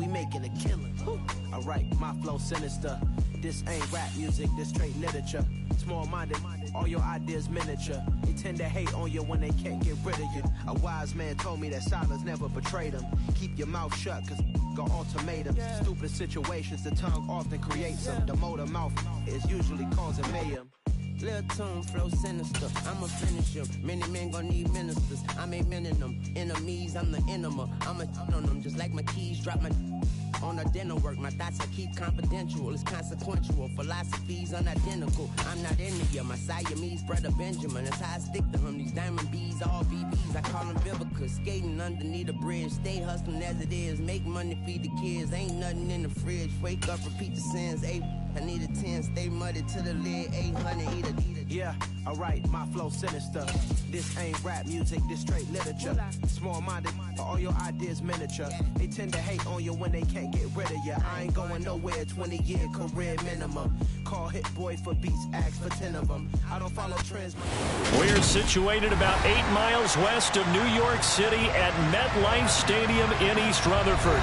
we making a killing. Alright, my flow sinister. This ain't rap music, this straight literature. Small-minded, all your ideas miniature. They tend to hate on you when they can't get rid of you. A wise man told me that silence never betrayed him. Keep your mouth shut, cause got ultimatums. Stupid situations, the tongue often creates them. The motor mouth is usually causing mayhem. Lil' tune, flow sinister, I'ma finish him. Many men gon' need ministers, I'm aiming them. Enemies, I'm the enema. I'ma on them just like my keys, drop my on a dinner work. My thoughts I keep confidential, it's consequential. Philosophies unidentical, I'm not into you. My Siamese brother Benjamin, that's how I stick to him. These diamond bees, all BBs, I call them Vivica. Skating underneath a bridge, stay hustling as it is. Make money, feed the kids, ain't nothing in the fridge. Wake up, repeat the sins, I need a 10, stay muddy to the lid, 800, eat a. Yeah, alright, my flow sinister. This ain't rap music, this straight literature. Small-minded, all your ideas miniature. They tend to hate on you when they can't get rid of you. I ain't going nowhere, 20-year career minimum. Call Hit Boy for beats, ask for 10 of them. I don't follow trends. We're situated about 8 miles west of New York City at MetLife Stadium in East Rutherford.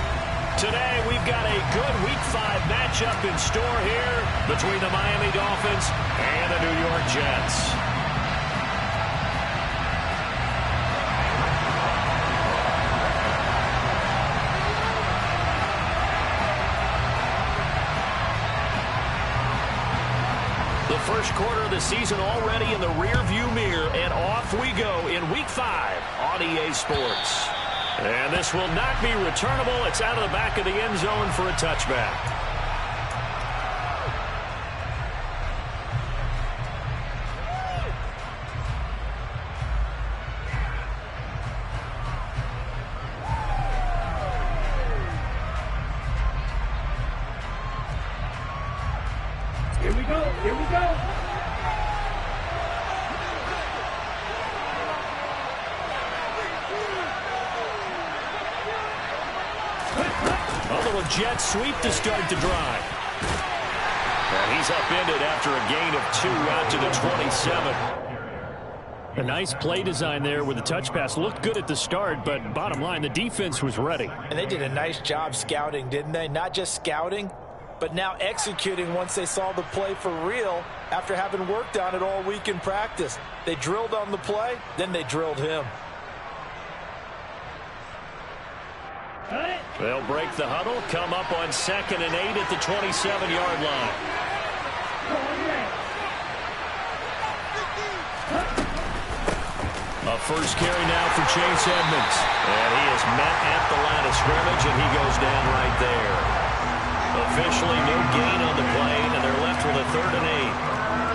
Today, we've got a good Week 5 matchup in store here between the Miami Dolphins and the New York Jets. The first quarter of the season already in the rearview mirror, and off we go in Week 5 on EA Sports. And this will not be returnable. It's out of the back of the end zone for a touchback. Here we go. Here we go. A little jet sweep to start the drive. And he's upended after a gain of 2 out to the 27. A nice play design there with the touch pass. Looked good at the start, but bottom line, the defense was ready. And they did a nice job scouting, didn't they? Not just scouting, but now executing once they saw the play for real after having worked on it all week in practice. They drilled on the play, then they drilled him. They'll break the huddle, come up on 2nd and 8 at the 27-yard line. A first carry now for Chase Edmonds. And he is met at the line of scrimmage, and he goes down right there. Officially no gain on the play, and they're left with a 3rd and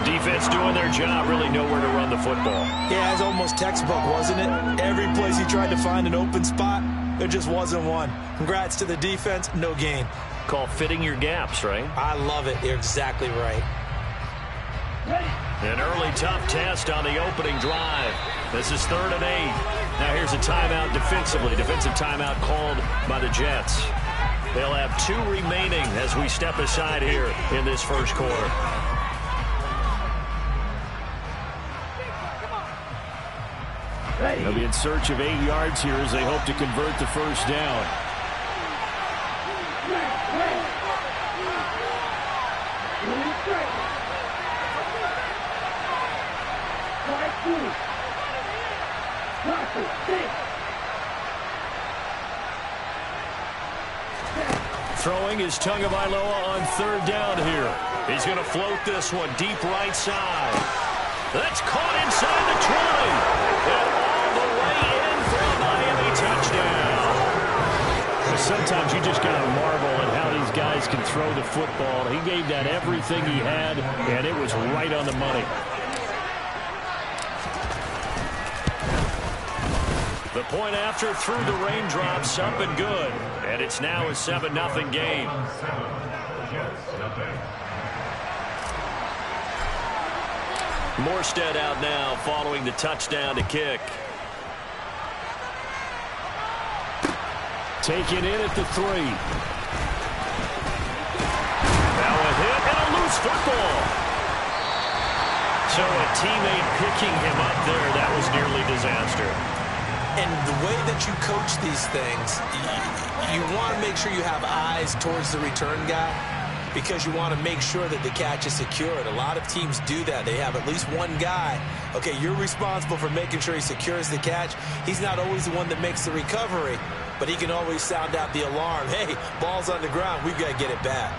8. Defense doing their job, really nowhere to run the football. Yeah, it's almost textbook, wasn't it? Every place he tried to find an open spot, there just wasn't one. Congrats to the defense, no gain. Call fitting your gaps, right? I love it. You're exactly right. An early tough test on the opening drive. This is 3rd and 8. Now here's a timeout defensively. Defensive timeout called by the Jets. They'll have 2 remaining as we step aside here in this first quarter. They'll be in search of 8 yards here as they hope to convert the first down. Throwing is Tagovailoa on 3rd down here. He's going to float this one deep right side. That's caught inside the 20. And all the way in for a Miami touchdown. Sometimes you just got to marvel at how these guys can throw the football. He gave that everything he had, and it was right on the money. The point after through the raindrops, up and good. And it's now a 7-0 game. Morstead out now following the touchdown to kick. Taken in at the 3. Now a hit and a loose football. So a teammate picking him up there, that was nearly disaster. And the way that you coach these things, you want to make sure you have eyes towards the return guy because you want to make sure that the catch is secured. A lot of teams do that. They have at least one guy. Okay, you're responsible for making sure he secures the catch. He's not always the one that makes the recovery, but he can always sound out the alarm. Hey, ball's on the ground. We've got to get it back.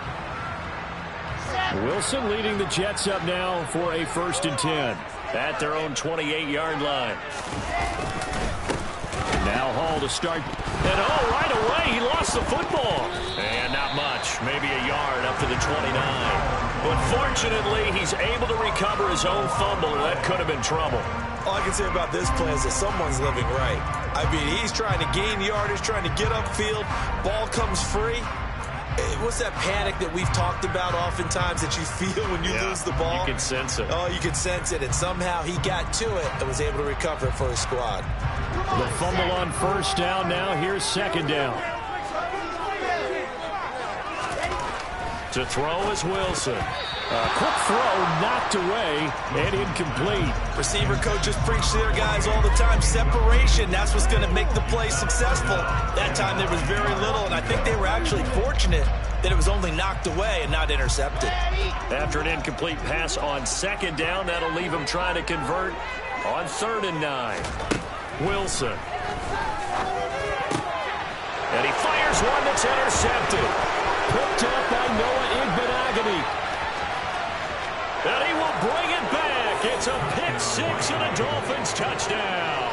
Wilson leading the Jets up now for a 1st and 10 at their own 28-yard line. Now Hall to start. And right away he lost the football. And not much, maybe a yard up to the 29. But fortunately he's able to recover his own fumble, or that could have been trouble. All I can say about this play is that someone's living right. I mean, he's trying to gain yardage, trying to get upfield. Ball comes free. What's that panic that we've talked about oftentimes that you feel when you lose the ball? You can sense it. Oh, you can sense it. And somehow he got to it and was able to recover it for his squad. The fumble on 1st down now. Here's 2nd down. To throw is Wilson. Quick throw knocked away and incomplete. Receiver coaches preach to their guys all the time. Separation, that's what's going to make the play successful. That time there was very little, and I think they were actually fortunate that it was only knocked away and not intercepted. After an incomplete pass on 2nd down, that'll leave him trying to convert on 3rd and 9. Wilson. And he fires one that's intercepted. Picked up by Noah Igbinoghene. And he will bring it back. It's a pick 6 and a Dolphins touchdown.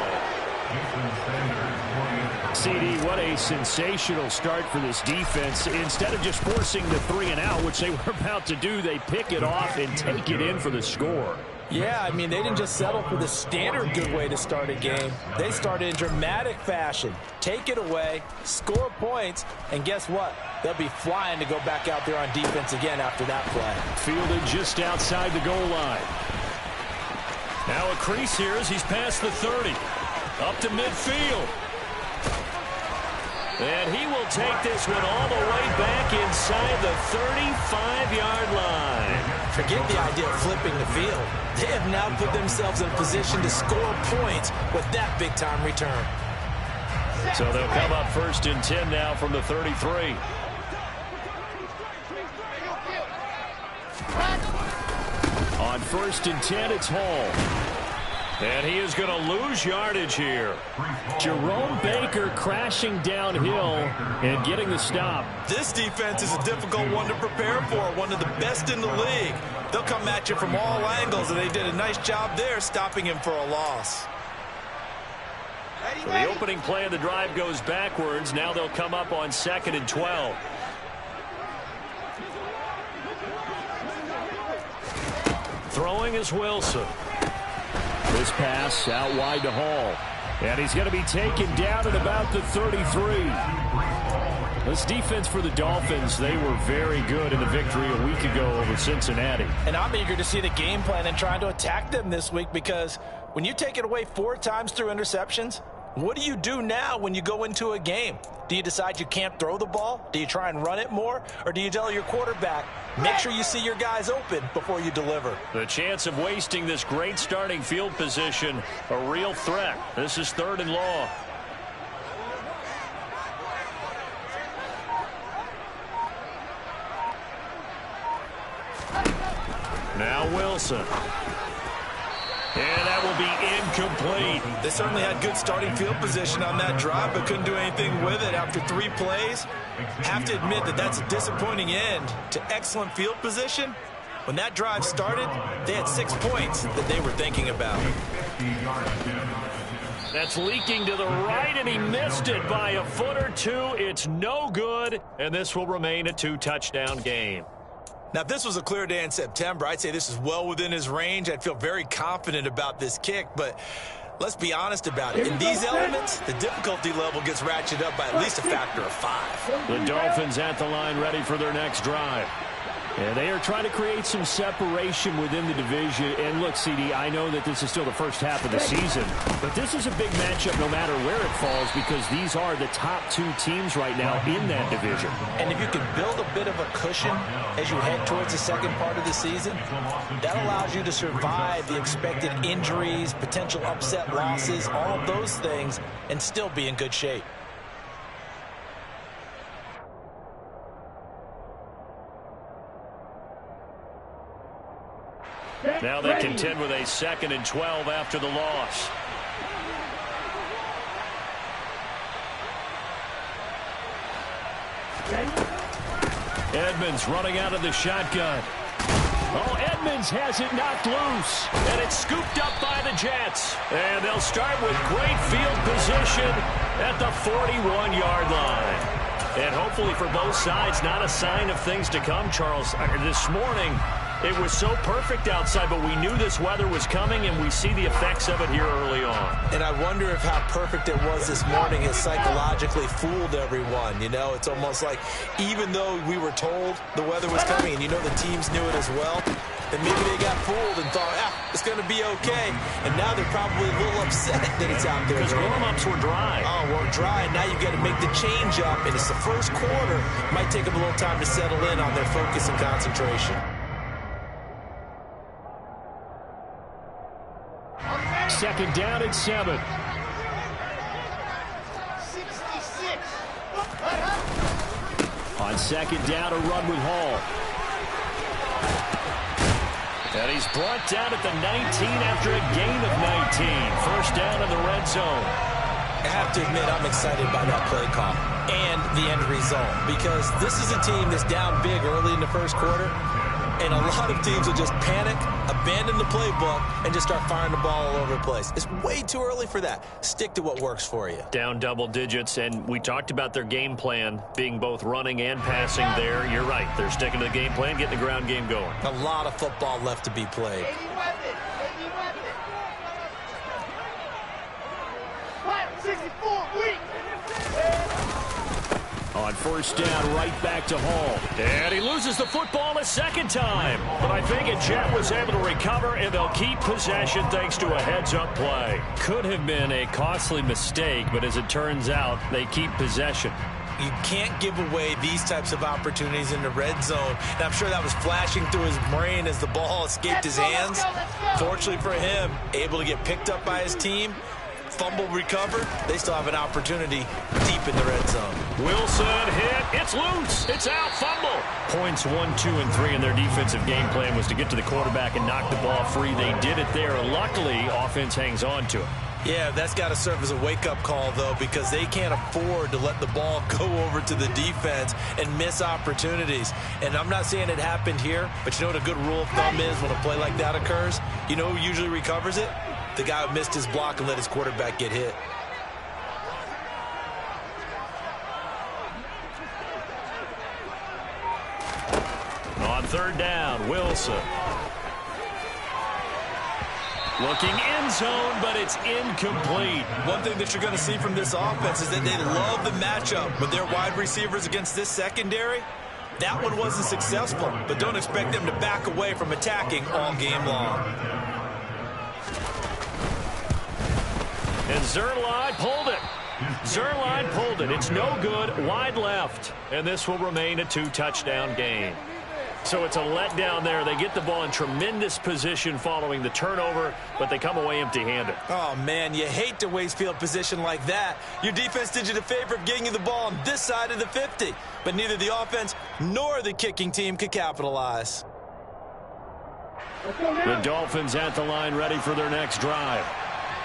CD, what a sensational start for this defense. Instead of just forcing the 3-and-out, which they were about to do, they pick it off and take it in for the score. Yeah, I mean, they didn't just settle for the standard good way to start a game. They started in dramatic fashion. Take it away, score points, and guess what? They'll be flying to go back out there on defense again after that play. Fielded just outside the goal line. Now a crease here as he's past the 30. Up to midfield. And he will take this one all the way back inside the 35-yard line. Forget the idea of flipping the field. They have now put themselves in a position to score points with that big-time return. So they'll come up 1st and 10 now from the 33. On 1st and 10, it's Hall. And he is going to lose yardage here. Jerome Baker crashing downhill and getting the stop. This defense is a difficult one to prepare for, one of the best in the league. They'll come at you from all angles, and they did a nice job there stopping him for a loss. So the opening play of the drive goes backwards. Now they'll come up on 2nd and 12. Throwing is Wilson. This pass out wide to Hall. And he's going to be taken down at about the 33. This defense for the Dolphins, they were very good in the victory a week ago over Cincinnati. And I'm eager to see the game plan and trying to attack them this week, because when you take it away 4 times through interceptions, what do you do now when you go into a game? Do you decide you can't throw the ball? Do you try and run it more? Or do you tell your quarterback, make sure you see your guys open before you deliver? The chance of wasting this great starting field position, a real threat. This is 3rd and long. Now Wilson. And that will be incomplete. They certainly had good starting field position on that drive, but couldn't do anything with it after 3 plays. Have to admit that that's a disappointing end to excellent field position. When that drive started, they had 6 points that they were thinking about. That's leaking to the right, and he missed it by a foot or two. It's no good, and this will remain a 2-touchdown game. Now, if this was a clear day in September, I'd say this is well within his range. I'd feel very confident about this kick, but let's be honest about it. In these elements, the difficulty level gets ratcheted up by at least a factor of 5. The Dolphins at the line ready for their next drive. And they are trying to create some separation within the division. And look, CD, I know that this is still the first half of the season, but this is a big matchup no matter where it falls, because these are the top 2 teams right now in that division. And if you can build a bit of a cushion as you head towards the second part of the season, that allows you to survive the expected injuries, potential upset losses, all of those things, and still be in good shape. Now they contend with a 2nd and 12 after the loss. Edmonds running out of the shotgun. Oh, Edmonds has it knocked loose. And it's scooped up by the Jets. And they'll start with great field position at the 41-yard line. And hopefully for both sides, not a sign of things to come, Charles. This morning, it was so perfect outside, but we knew this weather was coming, and we see the effects of it here early on. And I wonder if how perfect it was this morning has psychologically fooled everyone. You know, it's almost like even though we were told the weather was coming, and you know the teams knew it as well, then maybe they got fooled and thought, it's going to be okay. And now they're probably a little upset that it's out there. Because warm-ups were dry. Oh, well, dry. Now you've got to make the change up, and it's the first quarter. Might take them a little time to settle in on their focus and concentration. Second down and 7. 66. On second down, a run with Hall. And he's brought down at the 19 after a gain of 19. First down in the red zone. I have to admit, I'm excited by that play call and the end result, because this is a team that's down big early in the first quarter, and a lot of teams will just panic, abandon the playbook, and just start firing the ball all over the place. It's way too early for that. Stick to what works for you. Down double digits, and we talked about their game plan being both running and passing there. You're right. They're sticking to the game plan, getting the ground game going. A lot of football left to be played. On first down, right back to Hall. And he loses the football a second time. But I think Jet was able to recover, and they'll keep possession thanks to a heads-up play. Could have been a costly mistake, but as it turns out, they keep possession. You can't give away these types of opportunities in the red zone. And I'm sure that was flashing through his brain as the ball escaped his hands. Fortunately for him, able to get picked up by his team. Fumble recovered. They still have an opportunity deep in the red zone. Wilson hit. It's loose. It's out. Fumble. Points 1, 2, and 3 in their defensive game plan was to get to the quarterback and knock the ball free. They did it there. Luckily, offense hangs on to it. Yeah, that's got to serve as a wake-up call, though, because they can't afford to let the ball go over to the defense and miss opportunities. And I'm not saying it happened here, but you know what a good rule of thumb is when a play like that occurs? You know who usually recovers it? The guy who missed his block and let his quarterback get hit. On third down, Wilson. Looking end zone, but it's incomplete. One thing that you're going to see from this offense is that they love the matchup with their wide receivers against this secondary. That one wasn't successful, but don't expect them to back away from attacking all game long. And Zuerlein pulled it. Zuerlein pulled it. It's no good. Wide left. And this will remain a 2-touchdown game. So it's a letdown there. They get the ball in tremendous position following the turnover, but they come away empty-handed. Oh, man, you hate to waste field position like that. Your defense did you the favor of getting you the ball on this side of the 50. But neither the offense nor the kicking team could capitalize. The Dolphins at the line ready for their next drive.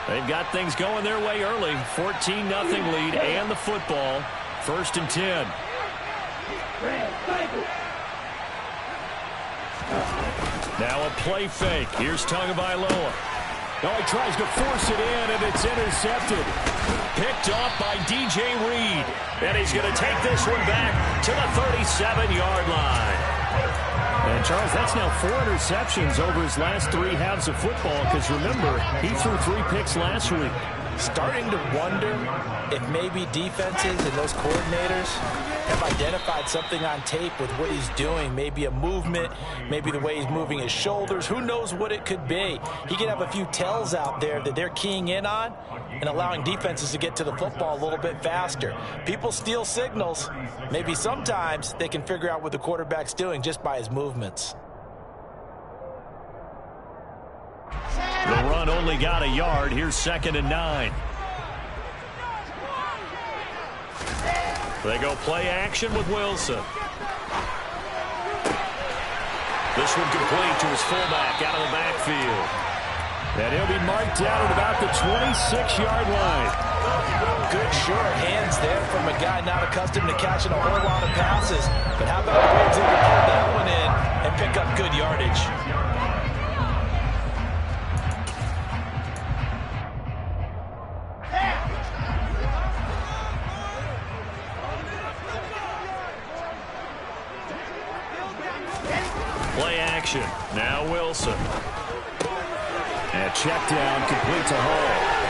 They've got things going their way early. 14-0 lead and the football. 1st and 10. Now a play fake. Here's Tagovailoa. Oh, he tries to force it in, and it's intercepted. Picked off by DJ Reed. And he's going to take this one back to the 37-yard line. And, Charles, that's now 4 interceptions over his last 3 halves of football, because, remember, he threw 3 picks last week. Starting to wonder if maybe defenses and those coordinators have identified something on tape with what he's doing. Maybe a movement, maybe the way he's moving his shoulders. Who knows what it could be? He could have a few tells out there that they're keying in on and allowing defenses to get to the football a little bit faster. People steal signals. Maybe sometimes they can figure out what the quarterback's doing just by his movements. The run only got a yard. Here's 2nd and 9. They go play action with Wilson. This one complete to his fullback out of the backfield. And he'll be marked down at about the 26-yard line. Good, sure hands there from a guy not accustomed to catching a whole lot of passes. But how about the way he can pull that one in and pick up good yardage? Play action. Now Wilson. And check down, complete to Hall.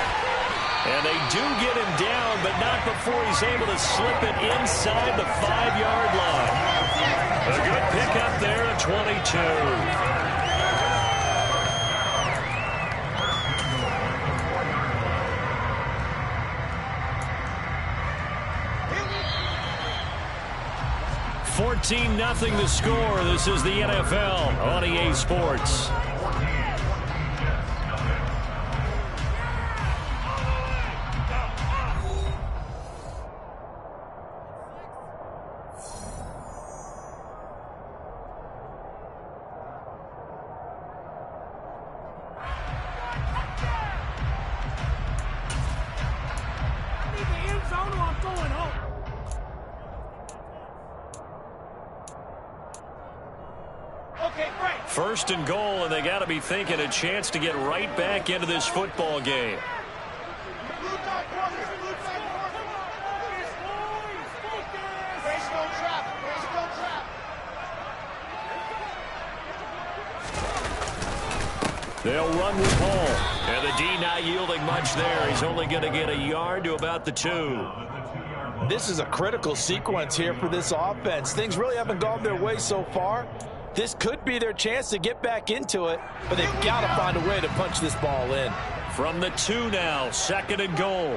And they do get him down, but not before he's able to slip it inside the 5-yard line. A good pickup there at 22. Nothing the score. This is the NFL on EA Sports. First and goal, and they got to be thinking a chance to get right back into this football game. They'll run with Hall. And the D not yielding much there. He's only going to get a yard to about the 2. This is a critical sequence here for this offense. Things really haven't gone their way so far. This could be their chance to get back into it, but they've got to find a way to punch this ball in. From the 2 now, second and goal.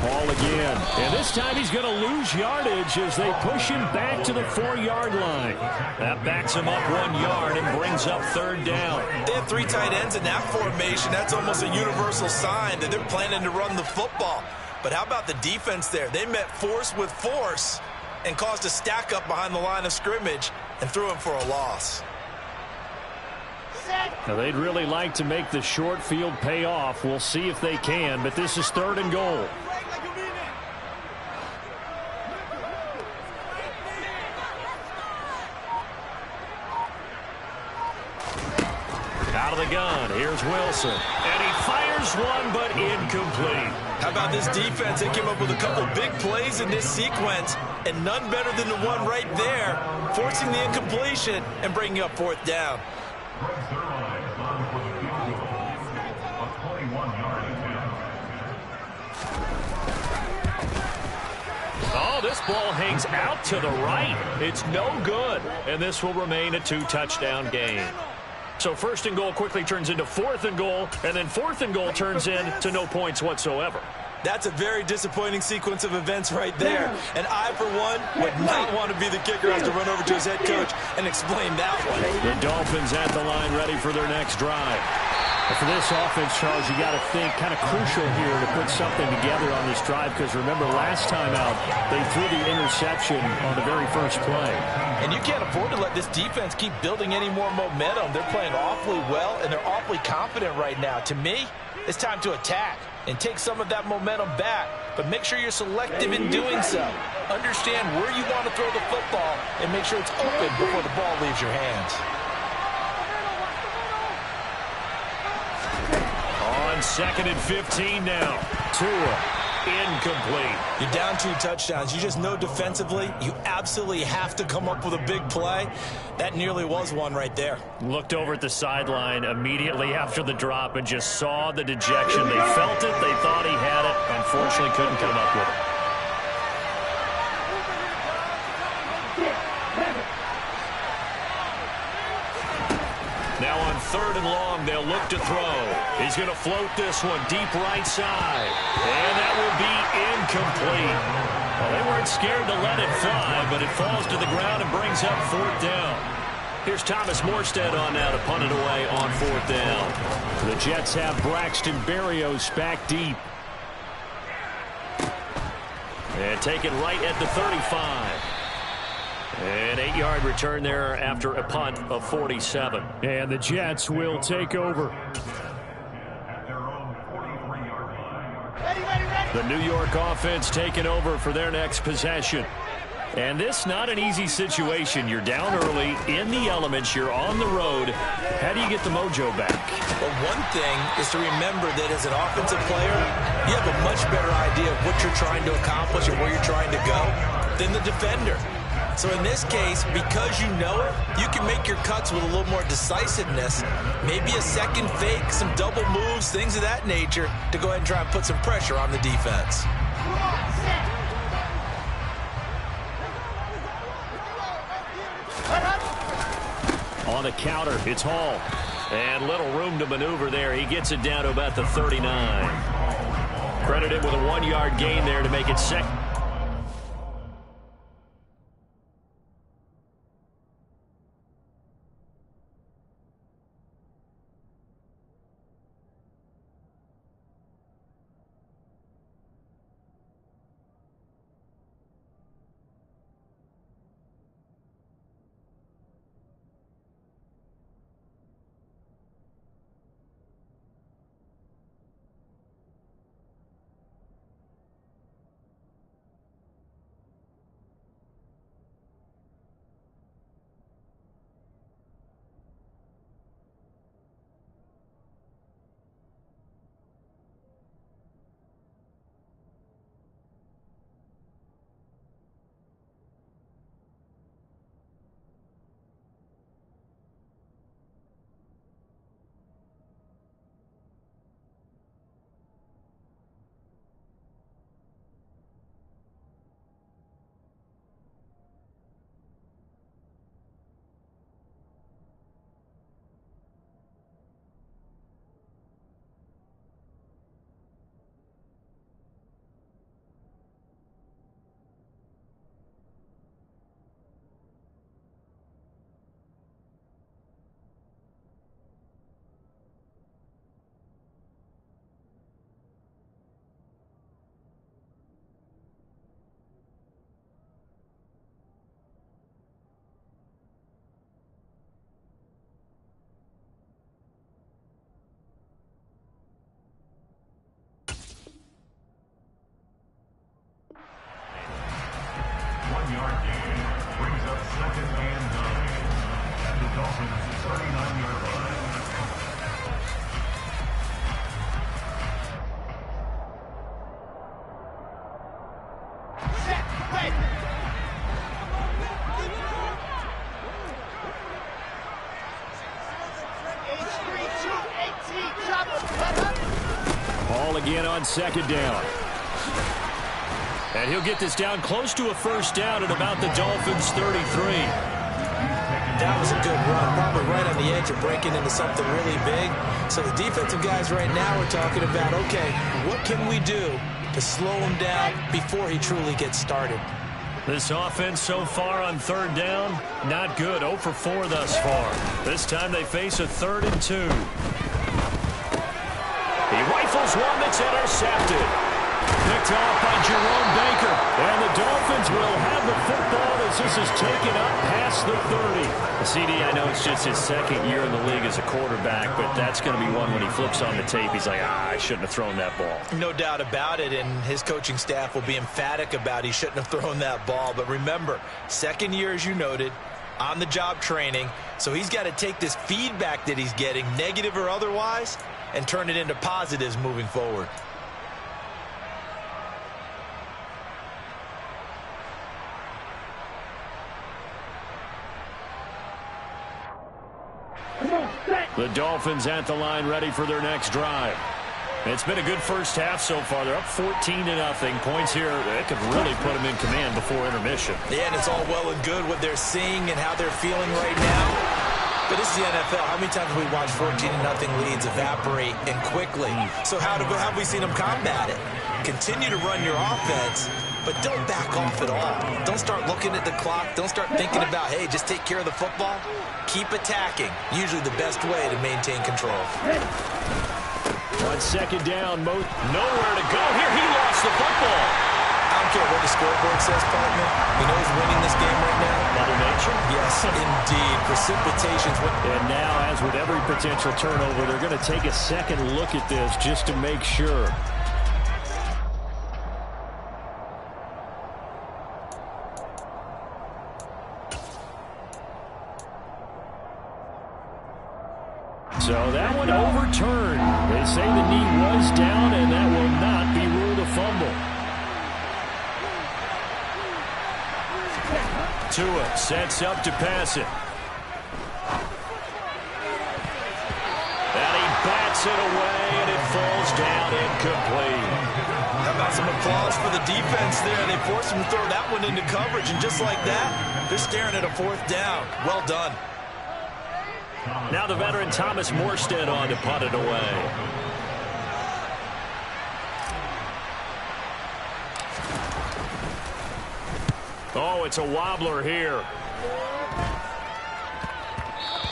Hall again. And this time he's going to lose yardage as they push him back to the 4-yard line. That backs him up 1 yard and brings up third down. They have 3 tight ends in that formation. That's almost a universal sign that they're planning to run the football. But how about the defense there? They met force with force and caused a stack up behind the line of scrimmage and threw him for a loss. Now they'd really like to make the short field pay off. We'll see if they can, but this is third and goal. Out of the gun, here's Wilson. And he fires one, but incomplete. How about this defense? They came up with a couple big plays in this sequence, and none better than the one right there, forcing the incompletion and bringing up fourth down. Oh, this ball hangs out to the right. It's no good, and this will remain a 2-touchdown game. So first and goal quickly turns into fourth and goal, and then fourth and goal turns into no points whatsoever. That's a very disappointing sequence of events right there. And I, for one, would not want to be the kicker who has to run over to his head coach and explain that one. The Dolphins at the line ready for their next drive. And for this offense, Charles, you got to think kind of crucial here to put something together on this drive because remember last time out they threw the interception on the very first play. And you can't afford to let this defense keep building any more momentum. They're playing awfully well and they're awfully confident right now. To me, it's time to attack and take some of that momentum back, but make sure you're selective in doing so. Understand where you want to throw the football and make sure it's open before the ball leaves your hands. On second and 15 now. Tua, incomplete. You're down 2 touchdowns. You just know defensively you absolutely have to come up with a big play. That nearly was one right there. Looked over at the sideline immediately after the drop and just saw the dejection. They felt it. They thought he had it. Unfortunately, couldn't come up with it. Now on third and long, they'll look to throw. He's going to float this one deep right side. And that will be incomplete. Well, they weren't scared to let it fly, but it falls to the ground and brings up fourth down. Here's Thomas Morstead on now to punt it away on fourth down. The Jets have Braxton Berrios back deep. And take it right at the 35. An 8-yard return there after a punt of 47. And the Jets will take over. The New York offense taking over for their next possession. And this not an easy situation. You're down early, in the elements, you're on the road. How do you get the mojo back? Well, one thing is to remember that as an offensive player, you have a much better idea of what you're trying to accomplish and where you're trying to go than the defender. So in this case, because you know it, you can make your cuts with a little more decisiveness, maybe a second fake, some double moves, things of that nature, to go ahead and try and put some pressure on the defense. On the counter, it's Hall. And little room to maneuver there. He gets it down to about the 39. Credited with a 1-yard gain there to make it second. Ball again on second down. And he'll get this down close to a first down at about the Dolphins' 33. That was a good run, probably right on the edge of breaking into something really big. So the defensive guys right now are talking about, okay, what can we do to slow him down before he truly gets started? This offense so far on third down, not good. 0 for 4 thus far. This time they face a 3rd and 2. He rifles one that's intercepted. Picked off by Jerome Baker. And the Dolphins will have the football as this is taken up past the 30. CD, I know it's just his second year in the league as a quarterback, but that's going to be one when he flips on the tape. He's like, I shouldn't have thrown that ball. No doubt about it, and his coaching staff will be emphatic about he shouldn't have thrown that ball. But remember, second year, as you noted, on-the-job training, so he's got to take this feedback that he's getting, negative or otherwise, and turn it into positives moving forward. The Dolphins at the line ready for their next drive. It's been a good first half so far. They're up 14-0. Points here that could really put them in command before intermission. Yeah, and it's all well and good what they're seeing and how they're feeling right now. But this is the NFL. How many times have we watched 14-0 leads evaporate and quickly? So how have we seen them combat it? Continue to run your offense, but don't back off at all. Don't start looking at the clock. Don't start thinking about, hey, just take care of the football. Keep attacking. Usually the best way to maintain control. On second down, nowhere to go. Here he lost the football. I don't care what the scoreboard says, partner? You know who's winning this game right now? Mother Nature? Yes, indeed. Precipitation's winning. And now, as with every potential turnover, they're going to take a second look at this just to make sure. So that one overturned. They say the knee was down, and that will not be ruled a fumble. Tua sets up to pass it. And he bats it away, and it falls down incomplete. How about some applause for the defense there? They forced him to throw that one into coverage, and just like that, they're staring at a fourth down. Well done. Now the veteran Thomas Morstead on to punt it away. Oh, it's a wobbler here.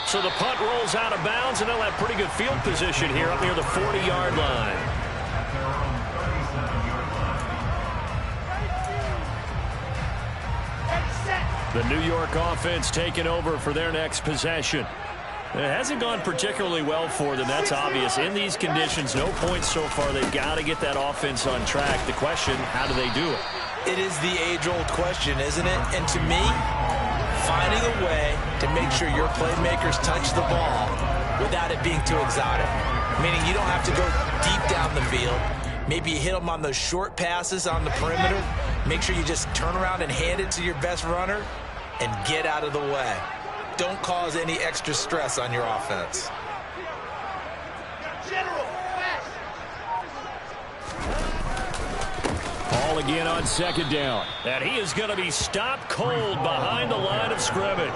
So the punt rolls out of bounds, and they'll have pretty good field position here up near the 40-yard line. The New York offense taking over for their next possession. It hasn't gone particularly well for them. That's obvious. In these conditions, no points so far. They've got to get that offense on track. The question, how do they do it? It is the age-old question, isn't it? And to me, finding a way to make sure your playmakers touch the ball without it being too exotic. Meaning you don't have to go deep down the field. Maybe you hit them on those short passes on the perimeter. Make sure you just turn around and hand it to your best runner and get out of the way. Don't cause any extra stress on your offense. Ball again on second down. And he is going to be stopped cold behind the line of scrimmage.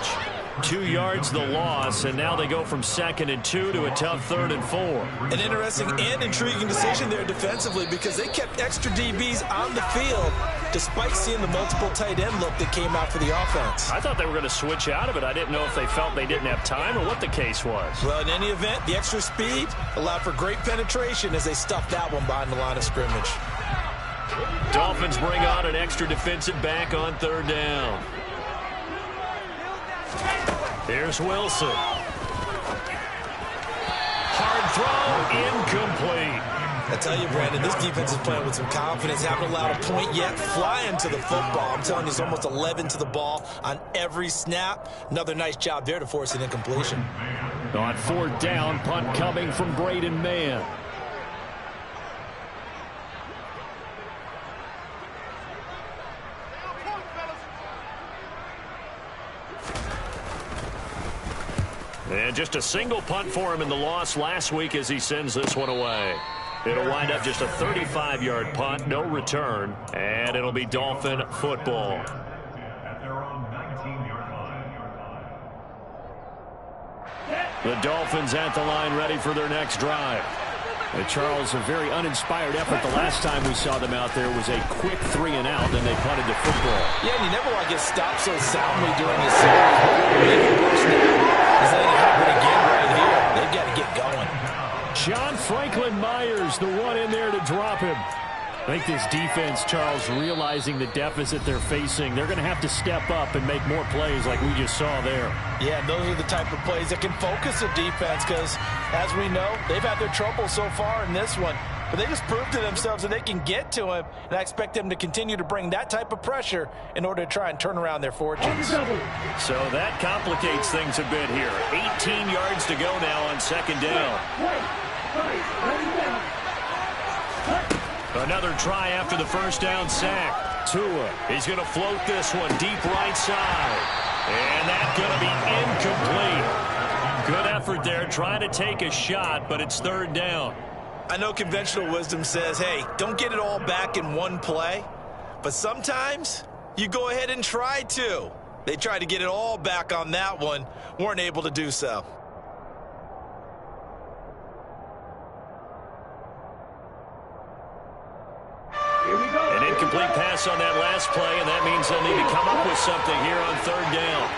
2 yards the loss, and now they go from 2nd and 2 to a tough 3rd and 4. An interesting and intriguing decision there defensively because they kept extra DBs on the field despite seeing the multiple tight end look that came out for the offense. I thought they were going to switch out of it. I didn't know if they felt they didn't have time or what the case was. Well, in any event, the extra speed allowed for great penetration as they stuffed that one behind the line of scrimmage. Dolphins bring on an extra defensive back on 3rd down. Here's Wilson. Hard throw, incomplete. I tell you, Brandon, this defense is playing with some confidence. Haven't allowed a point yet. Flying to the football. I'm telling you, it's almost 11 to the ball on every snap. Another nice job there to force an incompletion. On 4th down, punt coming from Braden Mann. And just a single punt for him in the loss last week as he sends this one away. It'll wind up just a 35-yard punt, no return, and it'll be Dolphin football. The Dolphins at the line ready for their next drive. Charles, a very uninspired effort. The last time we saw them out there was a quick 3 and out, and they punted the football. Yeah, and you never want to get stopped so soundly during the series. Even worse now is that it happened again right here. They've got to get going. John Franklin Myers, the one in there to drop him. I think this defense, Charles, realizing the deficit they're facing, they're going to have to step up and make more plays like we just saw there. Yeah, those are the type of plays that can focus a defense because, as we know, they've had their trouble so far in this one. But they just proved to themselves that they can get to him, and I expect them to continue to bring that type of pressure in order to try and turn around their fortunes. So that complicates things a bit here. 18 yards to go now on 2nd down. Another try after the 1st down sack. Tua, he's going to float this one deep right side. And that's going to be incomplete. Good effort there, trying to take a shot, but it's 3rd down. I know conventional wisdom says, hey, don't get it all back in one play. But sometimes you go ahead and try to. They tried to get it all back on that one, weren't able to do so. An incomplete pass on that last play, and that means they'll need to come up with something here on 3rd down.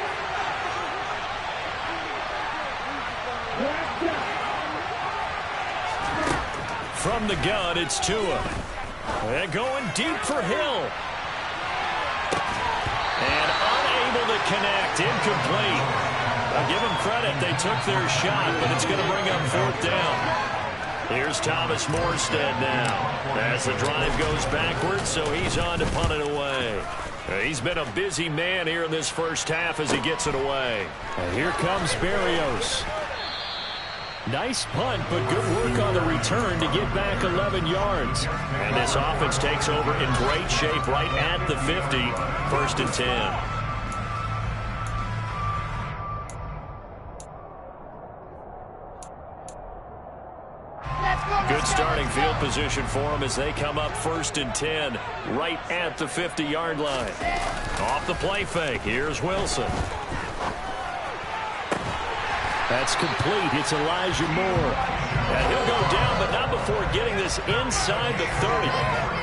From the gun, it's Tua. They're going deep for Hill. And unable to connect. Incomplete. I'll give them credit. They took their shot, but it's going to bring up 4th down. Here's Thomas Morstead now as the drive goes backwards, so he's on to punt it away. He's been a busy man here in this first half as he gets it away. And here comes Berrios. Nice punt, but good work on the return to get back 11 yards. And this offense takes over in great shape right at the 50. 1st and 10. Good starting field position for them as they come up 1st and 10 right at the 50-yard line. Off the play fake, here's Wilson. That's complete. It's Elijah Moore. And he'll go down, but not before getting this inside the 30.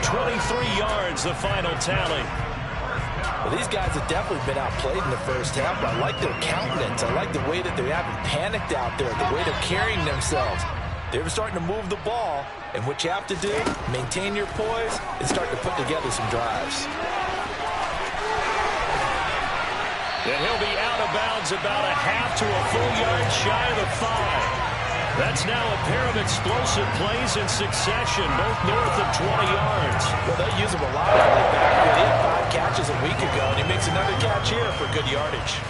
23 yards, the final tally. Well, these guys have definitely been outplayed in the first half, but I like their countenance. I like the way that they haven't panicked out there, the way they're carrying themselves. They're starting to move the ball, and what you have to do, maintain your poise and start to put together some drives. And he'll be out of bounds about a half to a full yard shy of the 5. That's now a pair of explosive plays in succession, both north of 20 yards. Well, they use him a lot on the backfield. He had 5 catches a week ago, and he makes another catch here for good yardage.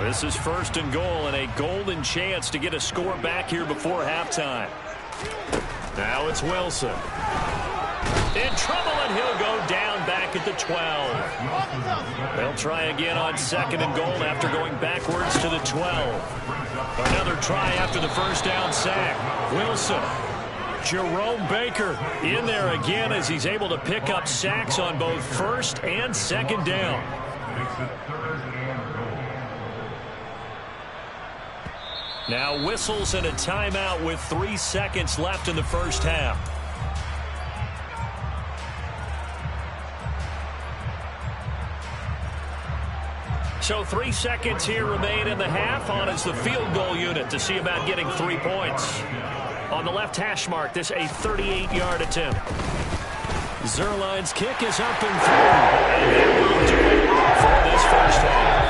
This is 1st and goal and a golden chance to get a score back here before halftime. Now it's Wilson. In trouble, and he'll go down back at the 12. They'll try again on 2nd and goal after going backwards to the 12. Another try after the 1st down sack. Wilson. Jerome Baker in there again as he's able to pick up sacks on both 1st and 2nd down. Now whistles and a timeout with 3 seconds left in the first half. So 3 seconds here remain in the half. On is the field goal unit to see about getting 3 points. On the left hash mark, this a 38-yard attempt. Zerline's kick is up and through. And that will do it for this first half.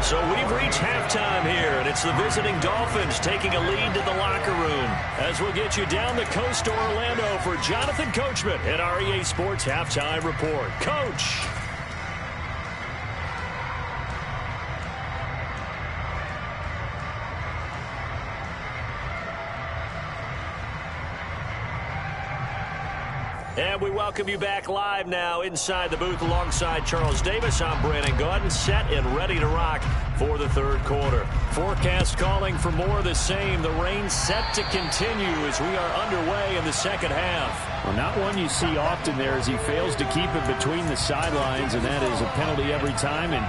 So we've reached halftime here, and it's the visiting Dolphins taking a lead to the locker room. As we'll get you down the coast to Orlando for Jonathan Coachman at our EA Sports Halftime Report. Coach. And we welcome you back live now inside the booth alongside Charles Davis. I'm Brandon Gaudin, set and ready to rock for the 3rd quarter. Forecast calling for more of the same. The rain set to continue as we are underway in the 2nd half. Well, not one you see often there as he fails to keep it between the sidelines, and that is a penalty every time and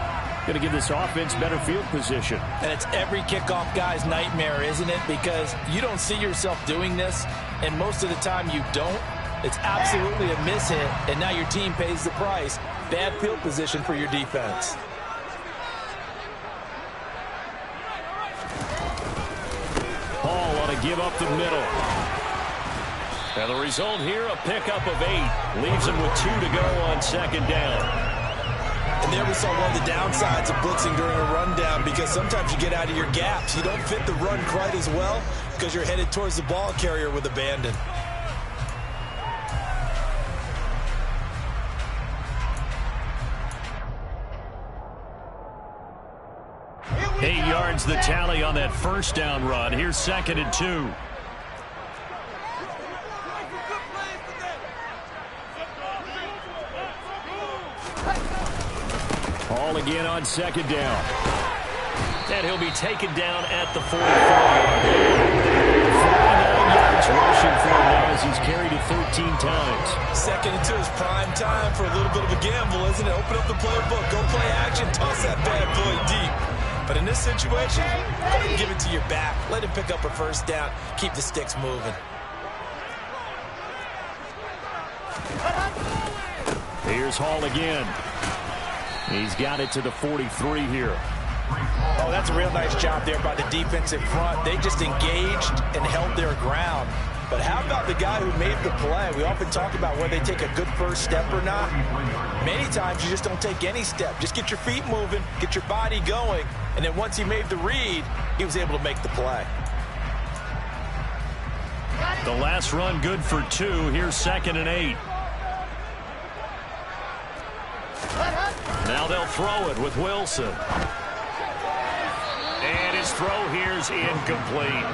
going to give this offense better field position. And it's every kickoff guy's nightmare, isn't it? Because you don't see yourself doing this, and most of the time you don't. It's absolutely a mishit, and now your team pays the price. Bad field position for your defense. Hall on a give up the middle. And the result here, a pickup of 8. Leaves him with 2 to go on 2nd down. And there we saw one of the downsides of blitzing during a rundown, because sometimes you get out of your gaps. You don't fit the run quite as well because you're headed towards the ball carrier with abandon. 8 yards the tally on that 1st down run. Here's 2nd and 2. Hall again on 2nd down. And he'll be taken down at the 44-yard line. 49 yards rushing for him now as he's carried it 13 times. 2nd and 2 is prime time for a little bit of a gamble, isn't it? Open up the playbook, go play action, toss that bad boy deep. But in this situation, go ahead and give it to your back. Let him pick up a 1st down. Keep the sticks moving. Here's Hall again. He's got it to the 43 here. Oh, that's a real nice job there by the defensive front. They just engaged and held their ground. But how about the guy who made the play? We often talk about whether they take a good first step or not. Many times you just don't take any step. Just get your feet moving, get your body going, and then once he made the read, he was able to make the play. The last run good for 2. Here's 2nd and 8. Now they'll throw it with Wilson. And his throw here's incomplete.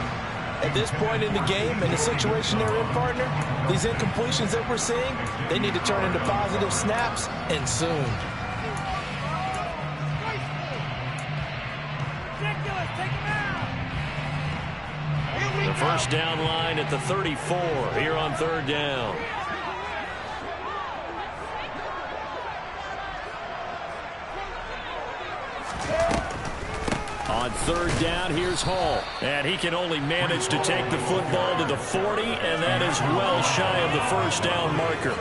At this point in the game, in the situation they're in, partner, these incompletions that we're seeing, they need to turn into positive snaps, and soon. The first down line at the 34 here on 3rd down. On 3rd down, here's Hall. And he can only manage to take the football to the 40, and that is well shy of the first down marker.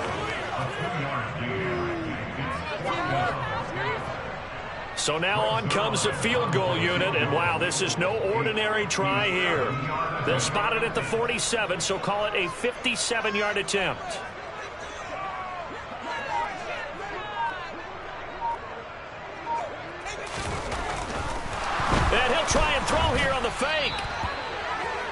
So now on comes the field goal unit, and wow, this is no ordinary try here. They'll spot it at the 47, so call it a 57-yard attempt. And he'll try and throw here on the fake.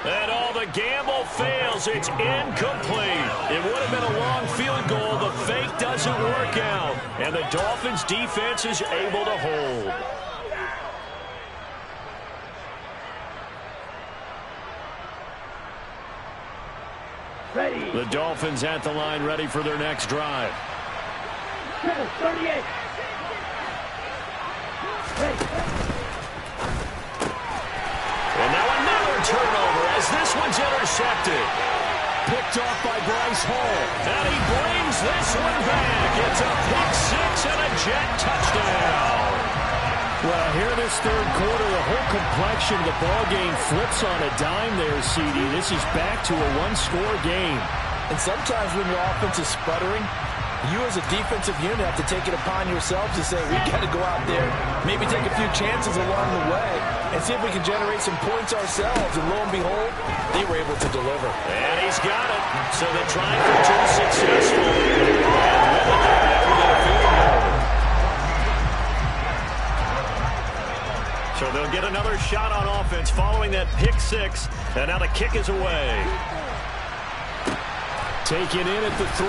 And the gamble fails. It's incomplete. It would have been a long field goal. The fake doesn't work out. And the Dolphins' defense is able to hold. Ready. The Dolphins at the line, ready for their next drive. 38. And now another turnover as this one's intercepted. Picked off by Bryce Hall. And he brings this one back. It's a pick six and a Jet touchdown. Well, here this third quarter, the whole complexion of the ball game flips on a dime there, CD. This is back to a one-score game. And sometimes when your offense is sputtering, you as a defensive unit have to take it upon yourselves to say, we got to go out there, maybe take a few chances along the way, and see if we can generate some points ourselves. And lo and behold, they were able to deliver. And he's got it. So they're trying for two successful. And with it, they're able to get a field goal. So they'll get another shot on offense following that pick six. And now the kick is away. Taken in at the 3.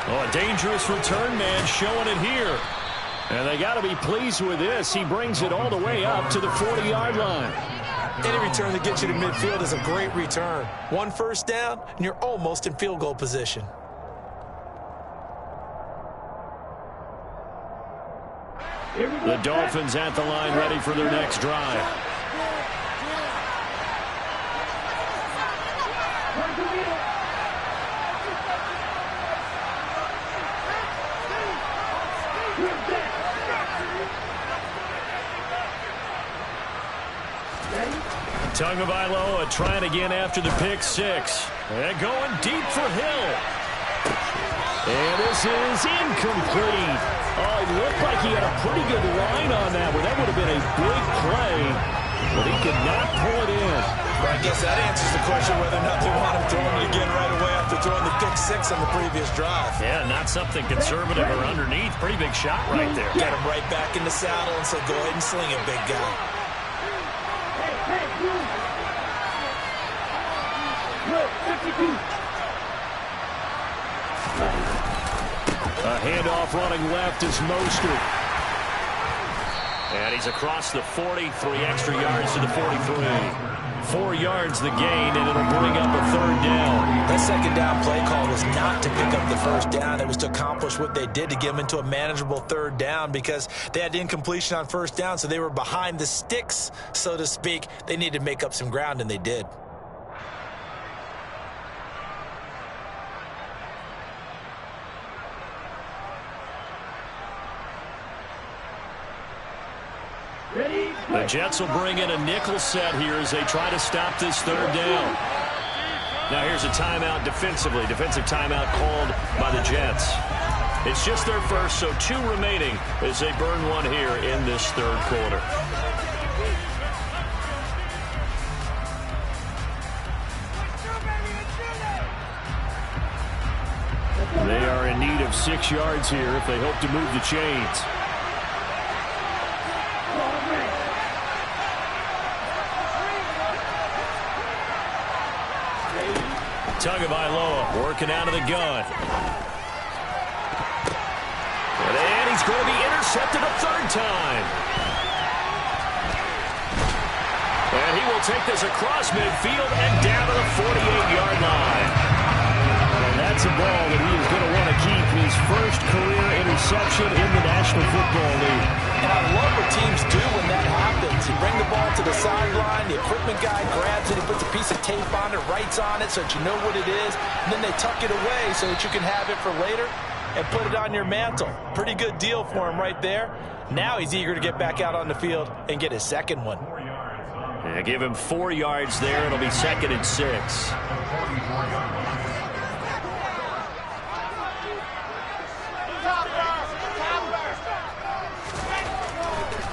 Oh, a dangerous return man showing it here. And they got to be pleased with this. He brings it all the way up to the 40-yard line. Any return that gets you to midfield is a great return. One first down, and you're almost in field goal position. The Dolphins at the line, ready for their next drive. Tagovailoa trying again after the pick six. And going deep for Hill. And this is incomplete. Oh, it looked like he had a pretty good line on that one. That would have been a big play, but he could not pull it in. Well, I guess that answers the question whether or not they want him throwing it again right away after throwing the pick six on the previous drive. Yeah, not something conservative or underneath. Pretty big shot right there. Get him right back in the saddle and said, go ahead and sling it, big guy. A handoff running left is Mostert. And he's across the 40, 3 extra yards to the 43. 4 yards the gain, and it'll bring up a third down. That second down play call was not to pick up the first down. It was to accomplish what they did, to get them into a manageable third down, because they had incompletion on first down, so they were behind the sticks, so to speak. They needed to make up some ground, and they did. The Jets will bring in a nickel set here as they try to stop this third down. Now here's a timeout defensively. Defensive timeout called by the Jets. It's just their first, so 2 remaining as they burn one here in this third quarter. They are in need of 6 yards here if they hope to move the chains. Tagovailoa working out of the gun. And he's going to be intercepted a 3rd time. And he will take this across midfield and down to the 48-yard line. And that's a ball that he is going to want to keep, his first career interception in the National Football League. And I love what teams do when that happens. You bring the ball to the sideline, the equipment guy grabs it, he puts a piece of tape on it, writes on it so that you know what it is, and then they tuck it away so that you can have it for later and put it on your mantle. Pretty good deal for him right there. Now he's eager to get back out on the field and get his second one. Yeah, give him 4 yards there. It'll be 2nd and 6.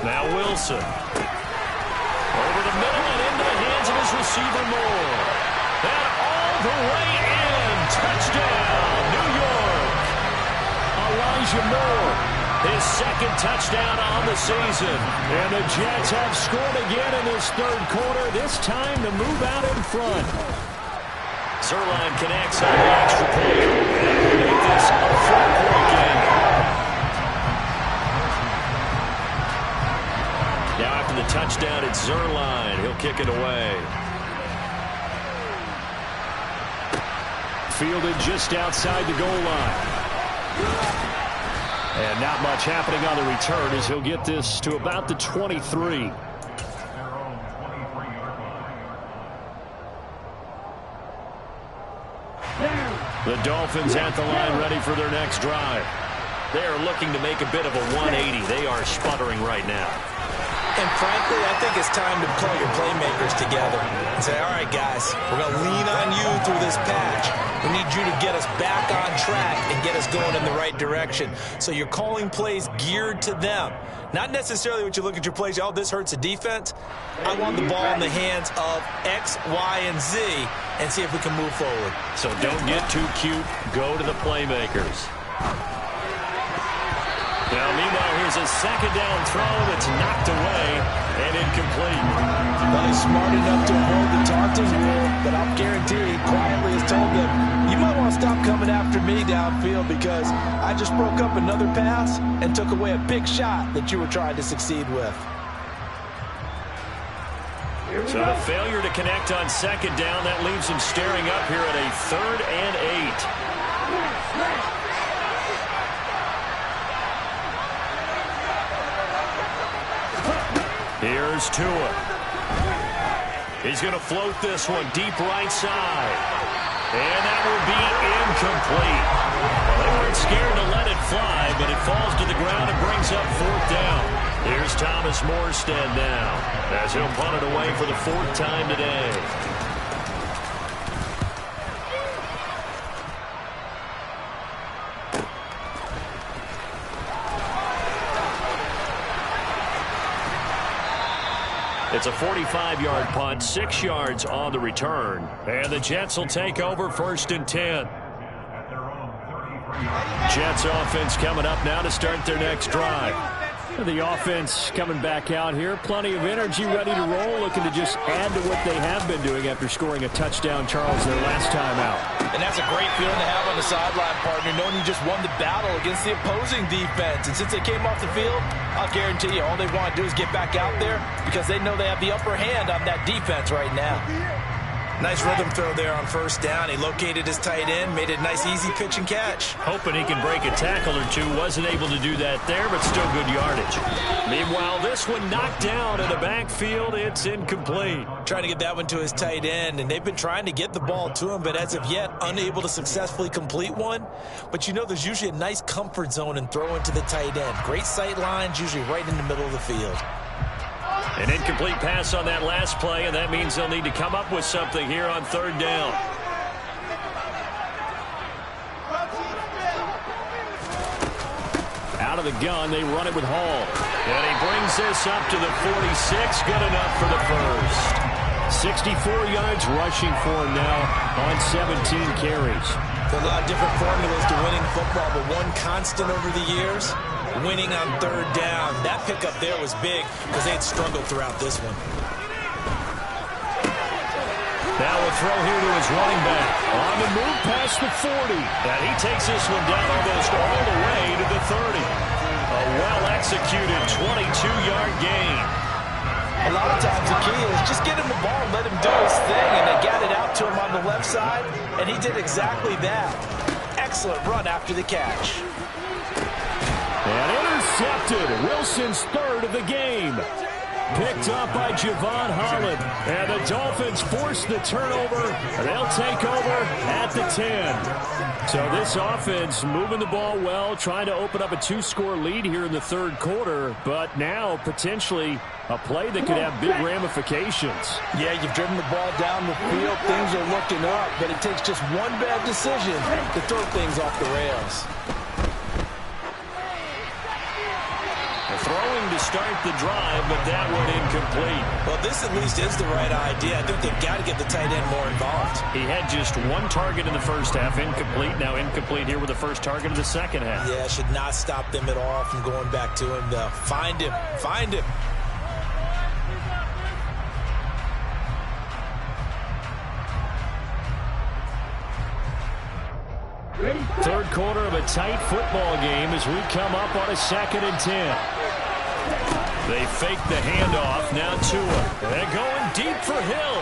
Now Wilson. Over the middle and into the hands of his receiver Moore. And all the way in. Touchdown, New York. Elijah Moore, His 2nd touchdown on the season. and the Jets have scored again in this third quarter, this time to move out in front. Zuerlein connects on the extra point. Make this a 4-point game. Now after the touchdown, it's Zuerlein. He'll kick it away. Fielded just outside the goal line. And not much happening on the return as he'll get this to about the 23. The Dolphins at the line ready for their next drive. They are looking to make a bit of a 180. They are sputtering right now. And frankly, I think it's time to pull your playmakers together and say, all right, guys, we're going to lean on you through this patch. We need you to get us back on track and get us going in the right direction. So you're calling plays geared to them. Not necessarily what you look at your plays, oh, this hurts the defense. I want the ball in the hands of X, Y, and Z and see if we can move forward. So don't get too cute. Go to the playmakers. Now, meanwhile, here's a 2nd down throw that's knocked away and incomplete. Well, he's smart enough to avoid the taunting rule, but I'll guarantee he quietly has told them, you might want to stop coming after me downfield because I just broke up another pass and took away a big shot that you were trying to succeed with. So the failure to connect on 2nd down, that leaves him staring up here at a 3rd and 8. Here's Tua. He's going to float this one deep right side. And that will be incomplete. Well, they weren't scared to let it fly, but it falls to the ground and brings up 4th down. Here's Thomas Morstead now, as he'll punt it away for the 4th time today. It's a 45-yard punt, 6 yards on the return. And the Jets will take over 1st and 10. Jets offense coming up now to start their next drive. The offense coming back out here. Plenty of energy, ready to roll, looking to just add to what they have been doing after scoring a touchdown, Charles, their last time out. And that's a great feeling to have on the sideline, partner, knowing you just won the battle against the opposing defense. And since they came off the field, I'll guarantee you all they want to do is get back out there because they know they have the upper hand on that defense right now. Nice rhythm throw there on 1st down. He located his tight end, made it a nice easy pitch and catch. Hoping he can break a tackle or two. Wasn't able to do that there, but still good yardage. Meanwhile, this one knocked down in the backfield. It's incomplete. Trying to get that one to his tight end, and they've been trying to get the ball to him, but as of yet, unable to successfully complete one. But you know there's usually a nice comfort zone in throwing to the tight end. Great sight lines, usually right in the middle of the field. An incomplete pass on that last play, and that means they'll need to come up with something here on 3rd down. out of the gun. They run it with Hall. And he brings this up to the 46. Good enough for the first. 64 yards rushing for him now on 17 carries. There are a lot of different formulas to winning football, but one constant over the years, winning on third down. That pickup there was big because they had struggled throughout this one. Now a throw here to his running back. On the move past the 40. And he takes this one down almost all the way to the 30. A well-executed 22-yard gain. A lot of times the key is just get him the ball and let him do his thing, and they got it out to him on the left side, and he did exactly that. Excellent run after the catch. And intercepted. Wilson's third of the game. Picked up by Javon Holland. And the Dolphins force the turnover. They'll take over at the 10. So this offense moving the ball well, trying to open up a 2-score lead here in the third quarter. But now potentially a play that could have big ramifications. Yeah, you've driven the ball down the field. Things are looking up, but it takes just one bad decision to throw things off the rails. Throwing to start the drive, but that one incomplete. Well, this at least is the right idea. I think they've got to get the tight end more involved. He had just one target in the first half, incomplete. Now incomplete here with the first target of the second half. Yeah, should not stop them at all from going back to him, though. Find him. Find him. Third quarter of a tight football game as we come up on a 2nd and 10. They fake the handoff. Now Tua. They're going deep for Hill.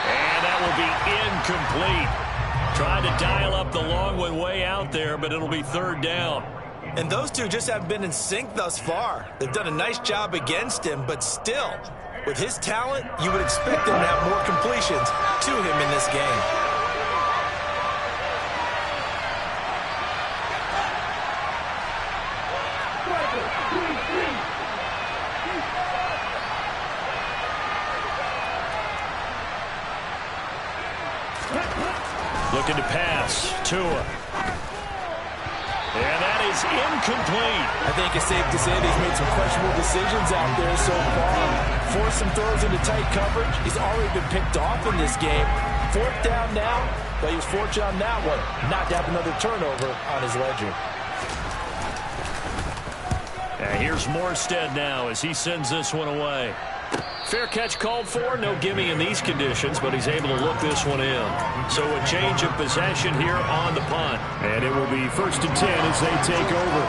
And that will be incomplete. Trying to dial up the long one way out there, but it'll be third down. And those two just haven't been in sync thus far. They've done a nice job against him, but still, with his talent, you would expect them to have more completions to him in this game. Looking to pass. Tua. And that is incomplete. I think it's safe to say he's made some questionable decisions out there so far. Forced some throws into tight coverage. He's already been picked off in this game. Fourth down now, but he was fortunate on that one not to have another turnover on his ledger. And here's Morstead now as he sends this one away. Fair catch called for. No gimme in these conditions, but he's able to look this one in. So a change of possession here on the punt. And it will be 1st and 10 as they take over.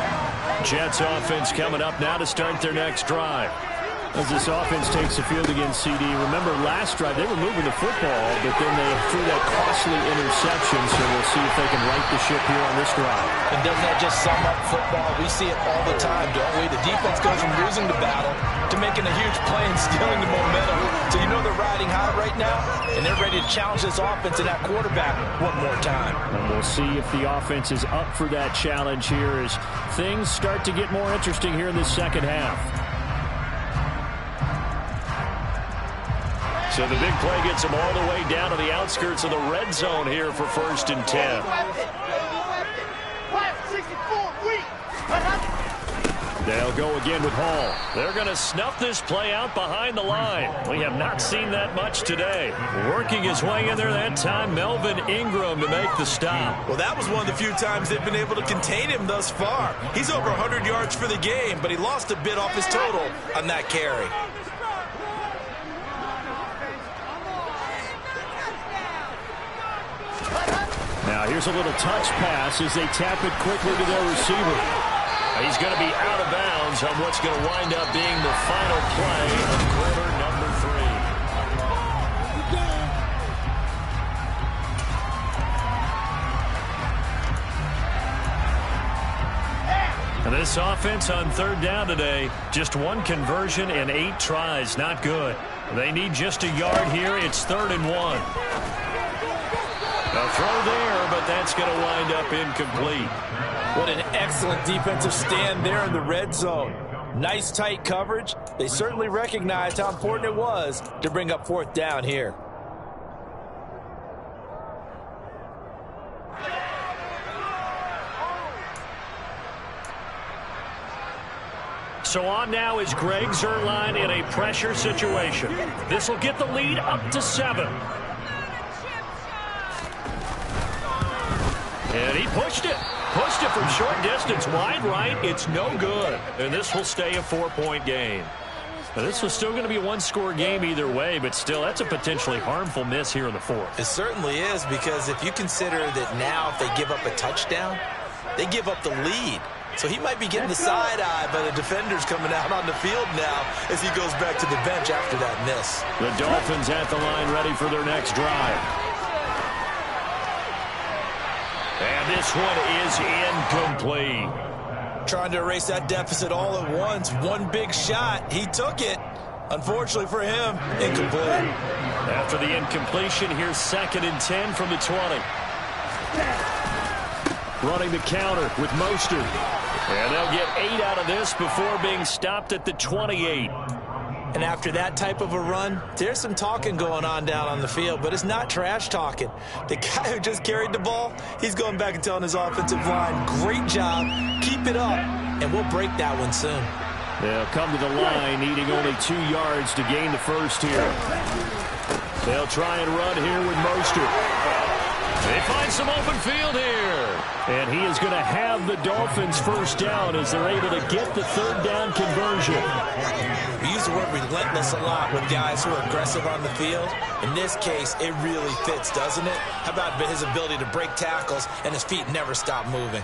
Jets offense coming up now to start their next drive. As this offense takes the field against CD, remember last drive they were moving the football, but then they threw that costly interception, so we'll see if they can right the ship here on this drive. And doesn't that just sum up football? We see it all the time, don't we? The defense goes from losing the battle to making a huge play and stealing the momentum. So you know they're riding high right now, and they're ready to challenge this offense and that quarterback one more time. And we'll see if the offense is up for that challenge here as things start to get more interesting here in the second half. So the big play gets them all the way down to the outskirts of the red zone here for 1st and 10. They'll go again with Hall. They're going to snuff this play out behind the line. We have not seen that much today. Working his way in there that time, Melvin Ingram to make the stop. Well, that was one of the few times they've been able to contain him thus far. He's over 100 yards for the game, but he lost a bit off his total on that carry. Now here's a little touch pass as they tap it quickly to their receiver. He's going to be out of bounds on what's going to wind up being the final play of quarter number 3. And this offense on third down today, just one conversion and 8 tries. Not good. They need just a yard here. It's 3rd and 1. A throw there, but that's going to wind up incomplete. What an excellent defensive stand there in the red zone. Nice tight coverage. They certainly recognized how important it was to bring up 4th down here. So on now is Greg Zuerlein in a pressure situation. This will get the lead up to 7. And he pushed it. Pushed it from short distance, wide right. It's no good. And this will stay a 4-point game. Now, this was still going to be a one-score game either way, but still, that's a potentially harmful miss here in the 4th. It certainly is, because if you consider that now if they give up a touchdown, they give up the lead. So he might be getting the side eye by the defenders coming out on the field now as he goes back to the bench after that miss. The Dolphins at the line ready for their next drive. And this one is incomplete. Trying to erase that deficit all at once. One big shot. He took it. Unfortunately for him, incomplete. After the incompletion, here's 2nd and 10 from the 20. Running the counter with Mostert. And they'll get 8 out of this before being stopped at the 28. And after that type of a run, there's some talking going on down on the field, but it's not trash talking. The guy who just carried the ball, he's going back and telling his offensive line, great job, keep it up, and we'll break that one soon. They'll come to the line, needing only 2 yards to gain the first here. They'll try and run here with Mostert. They find some open field here. And he is going to have the Dolphins first down as they're able to get the 3rd down conversion. We use the word relentless a lot with guys who are aggressive on the field. In this case, it really fits, doesn't it? How about his ability to break tackles and his feet never stop moving?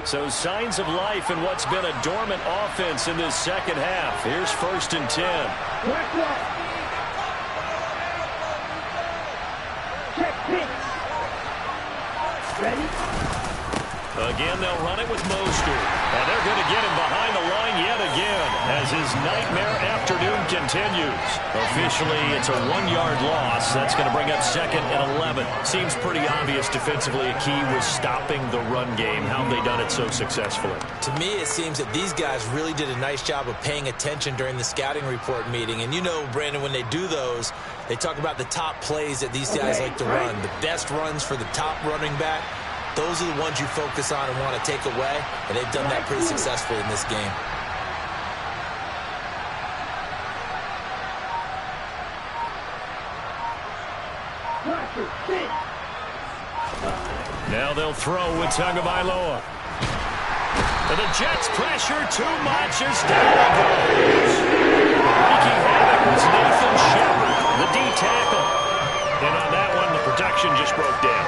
So signs of life in what's been a dormant offense in this second half. Here's 1st and 10. Again, they'll run it with Mostert. And they're going to get him behind the line yet again as his nightmare afternoon continues. Officially, it's a 1-yard loss. That's going to bring up 2nd and 11. Seems pretty obvious defensively a key was stopping the run game. How have they done it so successfully? To me, it seems that these guys really did a nice job of paying attention during the scouting report meeting. And you know, Brandon, when they do those, they talk about the top plays that these guys like to run. The best runs for the top running back. Those are the ones you focus on and want to take away, and they've done that pretty successfully in this game. Now they'll throw with Tagovailoa. And the Jets pressure too much as down it goes. Wreaking havoc was Nathan Shepard, the D tackle. And on that one, the protection just broke down.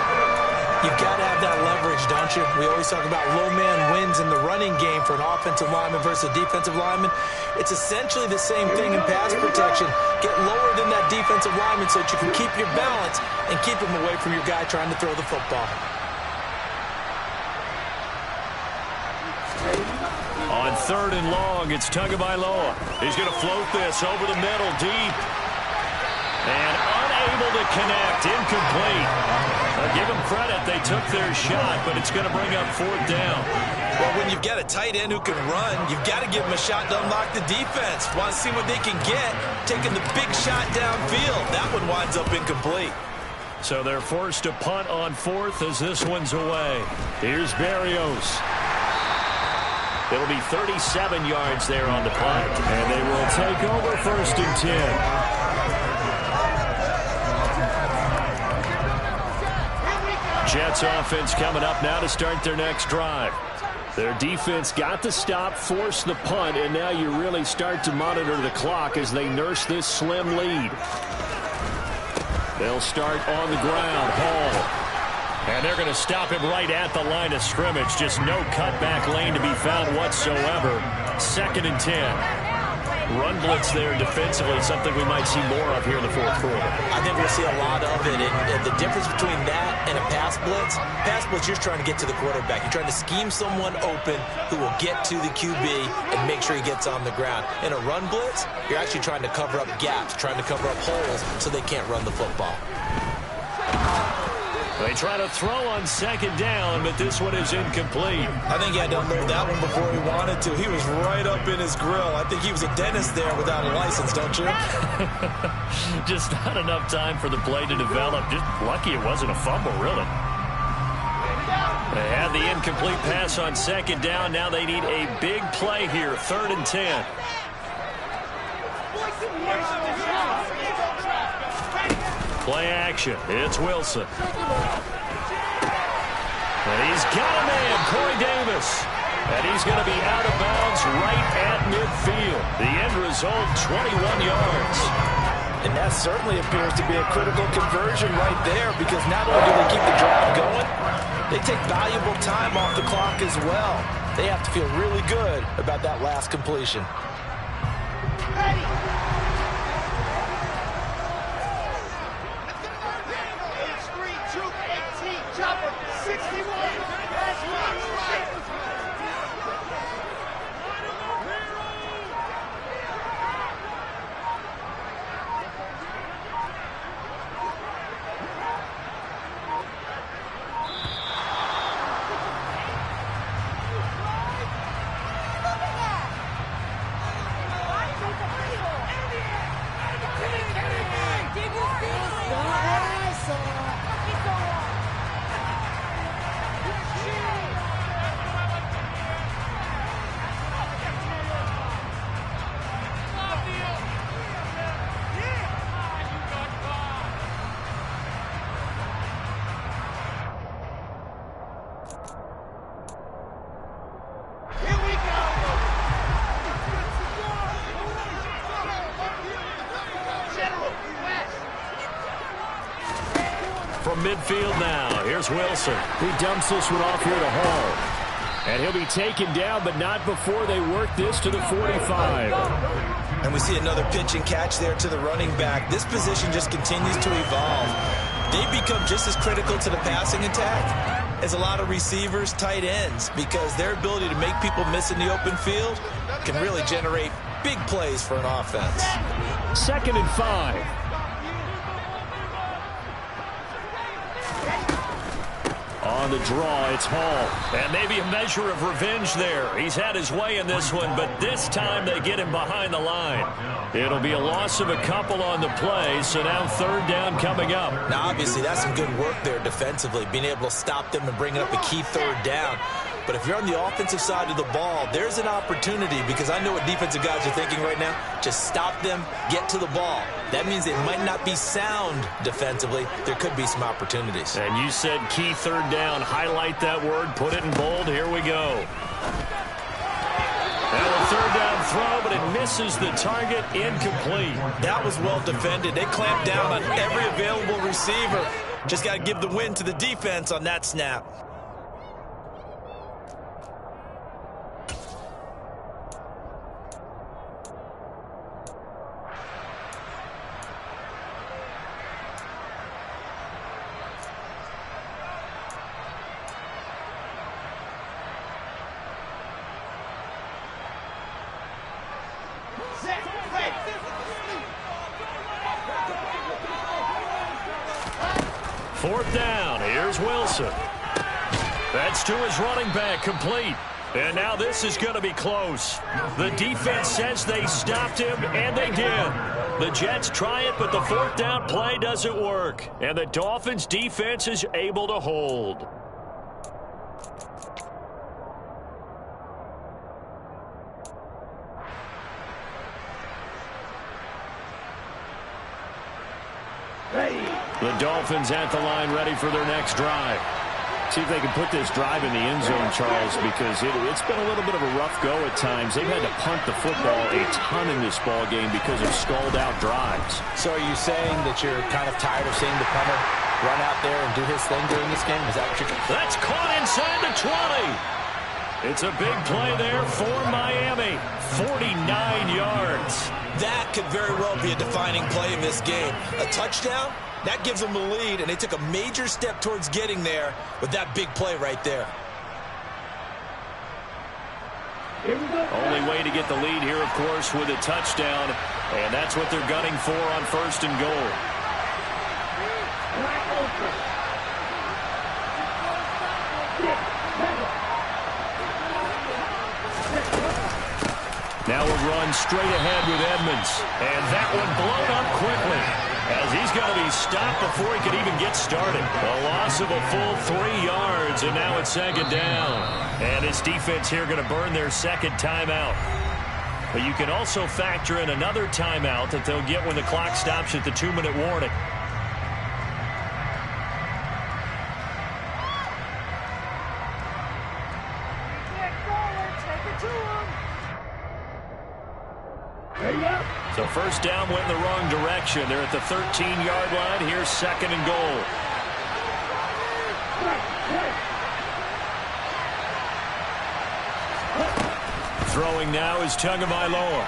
You've got to have that leverage, don't you? We always talk about low man wins in the running game for an offensive lineman versus a defensive lineman. It's essentially the same thing in pass protection. Get lower than that defensive lineman so that you can keep your balance and keep him away from your guy trying to throw the football. On 3rd and long, it's Tagovailoa. He's going to float this over the middle deep. And unable to connect, incomplete. Give them credit, they took their shot, but it's going to bring up 4th down. Well, when you've got a tight end who can run, you've got to give him a shot to unlock the defense. Want to see what they can get, taking the big shot downfield. That one winds up incomplete. So they're forced to punt on 4th as this one's away. Here's Berrios. It'll be 37 yards there on the punt, and they will take over 1st and 10. Jets offense coming up now to start their next drive. Their defense got the stop, forced the punt, and now you really start to monitor the clock as they nurse this slim lead. They'll start on the ground. Hall. And they're going to stop him right at the line of scrimmage. Just no cutback lane to be found whatsoever. 2nd and 10. Run blitz there defensively, something we might see more of here in the 4th quarter. I think we'll see a lot of it. And the difference between that and a pass blitz, you're trying to get to the quarterback. You're trying to scheme someone open who will get to the QB and make sure he gets on the ground. In a run blitz, you're actually trying to cover up gaps, trying to cover up holes so they can't run the football. They try to throw on second down, but this one is incomplete. I think he had to unload that one before he wanted to. He was right up in his grill. I think he was a dentist there without a license, don't you? Just not enough time for the play to develop. Just lucky it wasn't a fumble, really. They had the incomplete pass on second down. Now they need a big play here, 3rd and 10. Play action. It's Wilson. And he's got a man, Corey Davis. And he's going to be out of bounds right at midfield. The end result, 21 yards. And that certainly appears to be a critical conversion right there, because not only do they keep the drive going, they take valuable time off the clock as well. They have to feel really good about that last completion. From midfield now, here's Wilson. He dumps this one off here to Hall. And he'll be taken down, but not before they work this to the 45. And we see another pitch and catch there to the running back. This position just continues to evolve. They become just as critical to the passing attack as a lot of receivers, tight ends, because their ability to make people miss in the open field can really generate big plays for an offense. 2nd and 5. On the draw, it's Hall. And maybe a measure of revenge there. He's had his way in this one, but this time they get him behind the line. It'll be a loss of a couple on the play, so now 3rd down coming up. Now, obviously, that's some good work there defensively, being able to stop them and bring up a key 3rd down. But if you're on the offensive side of the ball, there's an opportunity, because I know what defensive guys are thinking right now. Just stop them, get to the ball. That means they might not be sound defensively. There could be some opportunities. And you said key 3rd down. Highlight that word. Put it in bold. Here we go. Now a 3rd down throw, but it misses the target. Incomplete. That was well defended. They clamped down on every available receiver. Just got to give the win to the defense on that snap. Fourth down. Here's Wilson. That's to his running back, complete. And now this is going to be close. The defense says they stopped him, and they did. The Jets try it, but the 4th down play doesn't work. And the Dolphins' defense is able to hold. The Dolphins at the line, ready for their next drive. See if they can put this drive in the end zone, Charles, because it's been a little bit of a rough go at times. They've had to punt the football a ton in this ball game because of stalled-out drives. So are you saying that you're kind of tired of seeing the punter run out there and do his thing during this game? Is that what you're... That's caught inside the 20. It's a big play there for Miami. 49 yards. That could very well be a defining play in this game. A touchdown, that gives them the lead, and they took a major step towards getting there with that big play right there. Only way to get the lead here, of course, with a touchdown, and that's what they're gunning for on 1st and goal. Now a run straight ahead with Edmonds. And that one blown up quickly, as he's going to be stopped before he could even get started. A loss of a full 3 yards, and now it's second down. And his defense here going to burn their second timeout. But you can also factor in another timeout that they'll get when the clock stops at the 2-minute warning. So first down went in the wrong direction. They're at the 13-yard line. Here's second and goal. Throwing now is Tagovailoa.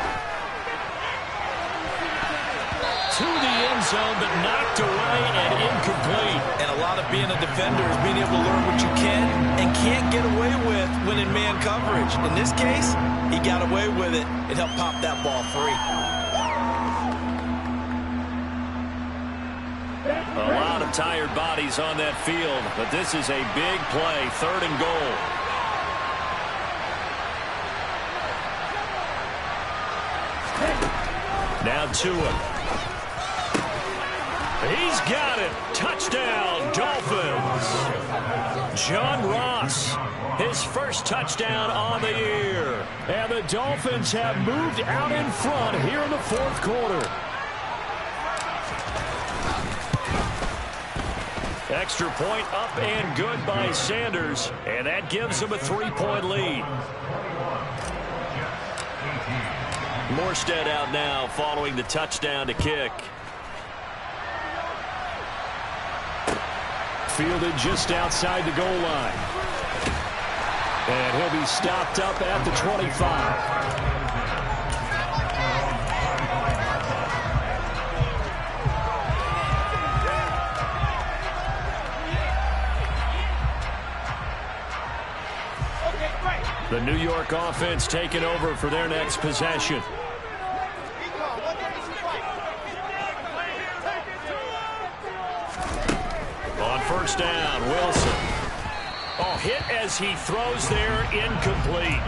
To the end zone, but knocked away and incomplete. And a lot of being a defender is being able to learn what you can and can't get away with when in man coverage. In this case, he got away with it. It helped pop that ball free. A lot of tired bodies on that field, but this is a big play, third and goal. Now Tua. He's got it. Touchdown, Dolphins. John Ross, his first touchdown on the year. And the Dolphins have moved out in front here in the fourth quarter. Extra point up and good by Sanders, and that gives them a 3-point lead. Morstead out now following the touchdown to kick. Fielded just outside the goal line. And he'll be stopped up at the 25. The New York offense taking over for their next possession. On first down, Wilson. Oh, hit as he throws there, incomplete.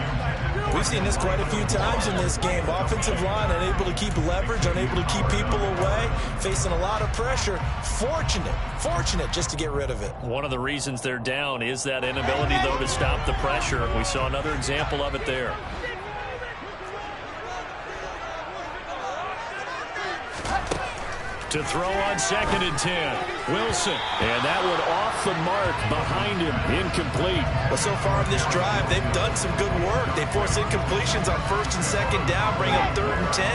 We've seen this quite a few times in this game. Offensive line unable to keep leverage, unable to keep people away, facing a lot of pressure. Fortunate just to get rid of it. One of the reasons they're down is that inability, though, to stop the pressure. We saw another example of it there. To throw on second and 10. Wilson. And that one off the mark behind him. Incomplete. But so far in this drive, they've done some good work. They force incompletions on first and second down, bring up third and 10.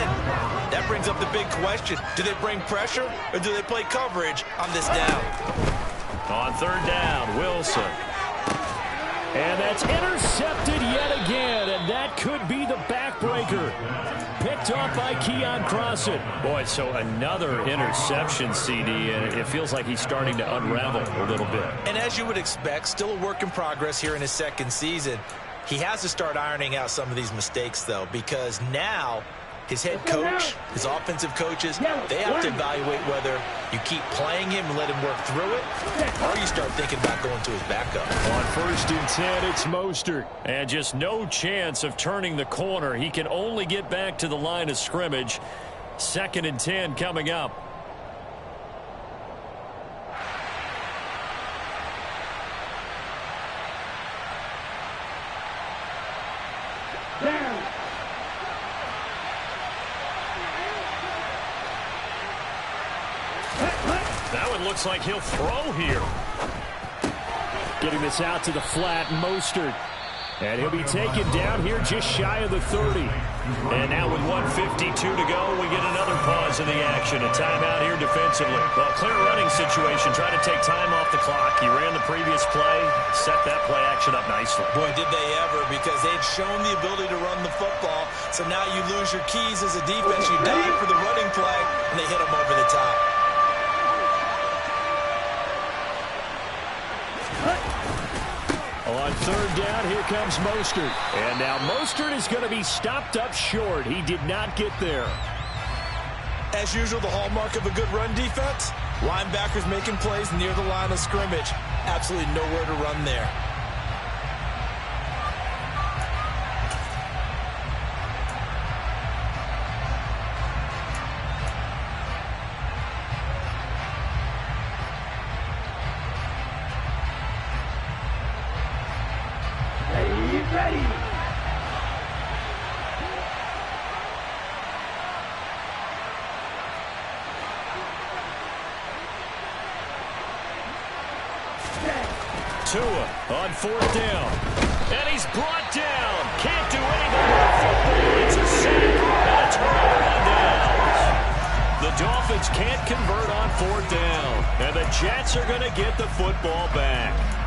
That brings up the big question. Do they bring pressure or do they play coverage on this down? On third down, Wilson. And that's intercepted yet again, and that could be the backbreaker. Picked off by Keon Crossan. Boy, so another interception, CD, and it feels like he's starting to unravel a little bit. And as you would expect, still a work in progress here in his second season. He has to start ironing out some of these mistakes, though, because now his head coach, his offensive coaches, they have to evaluate whether you keep playing him and let him work through it, or you start thinking about going to his backup. On first and 10, it's Mostert. And just no chance of turning the corner. He can only get back to the line of scrimmage. Second and 10 coming up. That one looks like he'll throw here. Getting this out to the flat, Mostert. And he'll be taken down here just shy of the 30. And now with 1:52 to go, we get another pause in the action. A timeout here defensively. Well, clear running situation. Trying to take time off the clock. He ran the previous play, set that play action up nicely. Boy, did they ever, because they'd shown the ability to run the football. So now you lose your keys as a defense. You dive for the running play, and they hit him over the top. On third down, here comes Mostert. And now Mostert is going to be stopped up short. He did not get there. As usual, the hallmark of a good run defense, linebackers making plays near the line of scrimmage. Absolutely nowhere to run there. Ready. Tua on 4th down. And he's brought down. Can't do anything with the football. It's a sack and a turnover on downs. The Dolphins can't convert on 4th down. And the Jets are going to get the football back.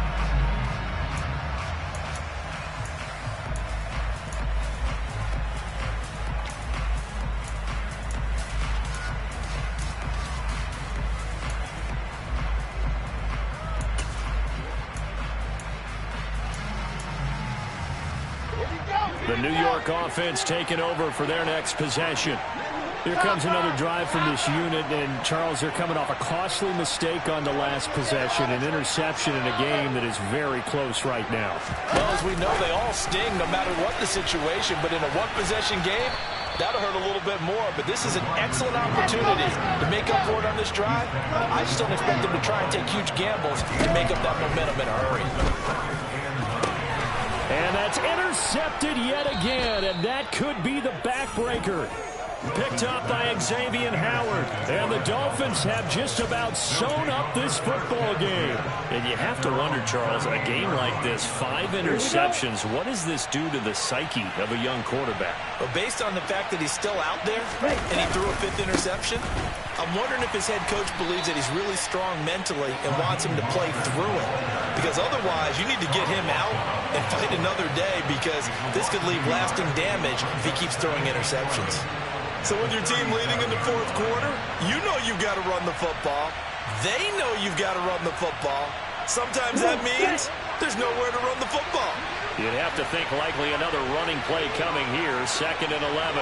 The New York offense taking over for their next possession. Here comes another drive from this unit, and Charles, they're coming off a costly mistake on the last possession, an interception in a game that is very close right now. Well, as we know, they all sting no matter what the situation, but in a one-possession game, that'll hurt a little bit more, but this is an excellent opportunity to make up for it on this drive. I just don't expect them to try and take huge gambles to make up that momentum in a hurry. And that's intercepted yet again, and that could be the backbreaker. Picked up by Xavier Howard. And the Dolphins have just about sewn up this football game. And you have to wonder, Charles, a game like this, 5 interceptions, what does this do to the psyche of a young quarterback? But based on the fact that he's still out there and he threw a 5th interception, I'm wondering if his head coach believes that he's really strong mentally and wants him to play through it. Because otherwise, you need to get him out and fight another day, because this could leave lasting damage if he keeps throwing interceptions. So with your team leading in the 4th quarter, you know you've got to run the football. They know you've got to run the football. Sometimes that means there's nowhere to run the football. You'd have to think likely another running play coming here, 2nd and 11.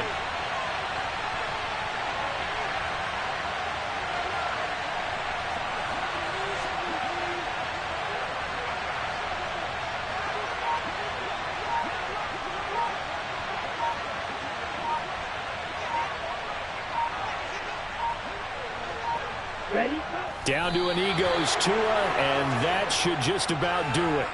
Ready? Down to an Eagles Tua, and that should just about do it.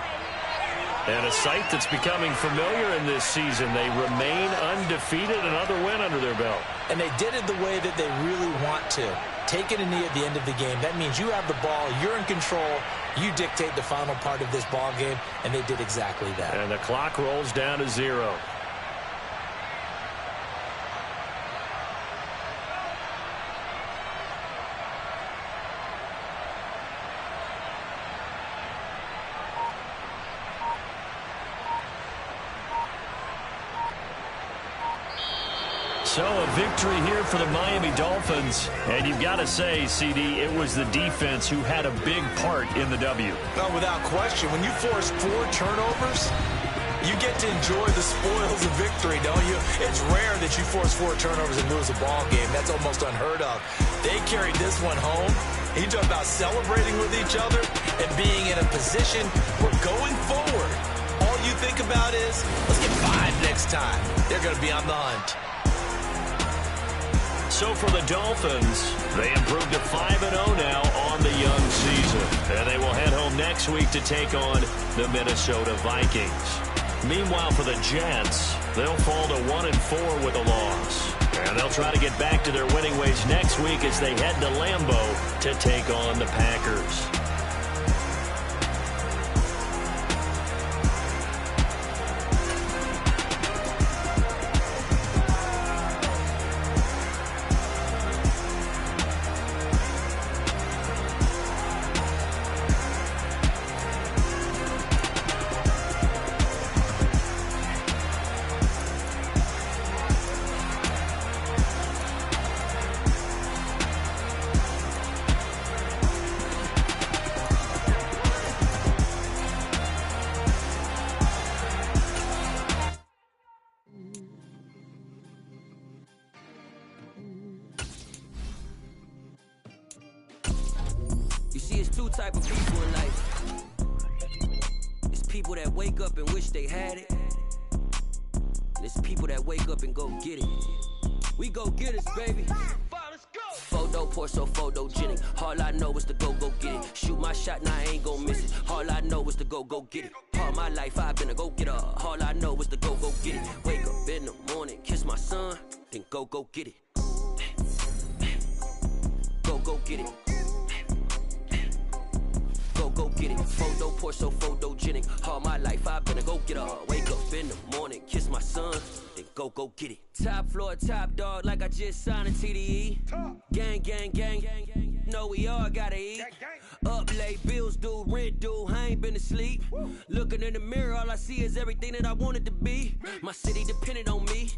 And a sight that's becoming familiar in this season. They remain undefeated, another win under their belt. And they did it the way that they really want to. Taking a knee at the end of the game, that means you have the ball, you're in control, you dictate the final part of this ball game, and they did exactly that. And the clock rolls down to 0. So a victory here for the Miami Dolphins. And you've got to say, CD, it was the defense who had a big part in the W. No, without question. When you force 4 turnovers, you get to enjoy the spoils of victory, don't you? It's rare that you force 4 turnovers and lose a ball game. That's almost unheard of. They carried this one home. You talk about celebrating with each other and being in a position where going forward, all you think about is, let's get 5 next time. They're going to be on the hunt. So for the Dolphins, they improved to 5-0 now on the young season. And they will head home next week to take on the Minnesota Vikings. Meanwhile, for the Jets, they'll fall to 1-4 with a loss. And they'll try to get back to their winning ways next week as they head to Lambeau to take on the Packers. You see, it's 2 type of people in life. It's people that wake up and wish they had it. And it's people that wake up and go get it. We go get it, baby. 4 Photo poor, so photogenic. All I know is to go get it. Shoot my shot, now I ain't gon' miss it. All I know is to go get it. All my life I've been a go-getter. All I know is to go get it. Wake up in the morning, kiss my son, then go get it. Go get it. Go get it. Photo poor, so photogenic. All my life I've been a go-getter. Wake up in the morning, kiss my son, then go get it. Top floor, top dog, like I just signed a TDE. Gang, gang, gang, gang, gang. Know we all gotta eat. Up late, bills due, rent due, I ain't been asleep. Looking in the mirror, all I see is everything that I wanted to be. My city depended on me,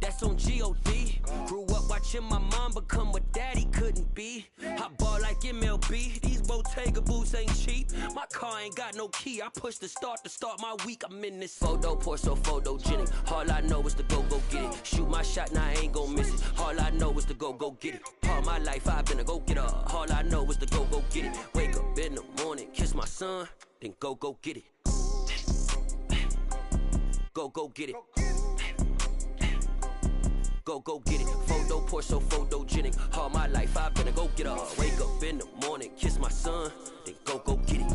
that's on G.O.D. Grew up watching my mom become what daddy couldn't be. I ball like MLB, these Bottega boots ain't cheap. My car ain't got no key, I push the start to start my week. I'm in this photo poor, so photogenic. All I know is to go get it. Shoot my shot, now I ain't gon' miss it. All I know is to go get it. All my life I've been a go-getter. All I know is to go get it. Wake up in the morning, kiss my son, then go get it. Go get it. Go get it. Photo poor, so photogenic. All my life I've been a go-getter. Wake up in the morning, kiss my son, then go get it.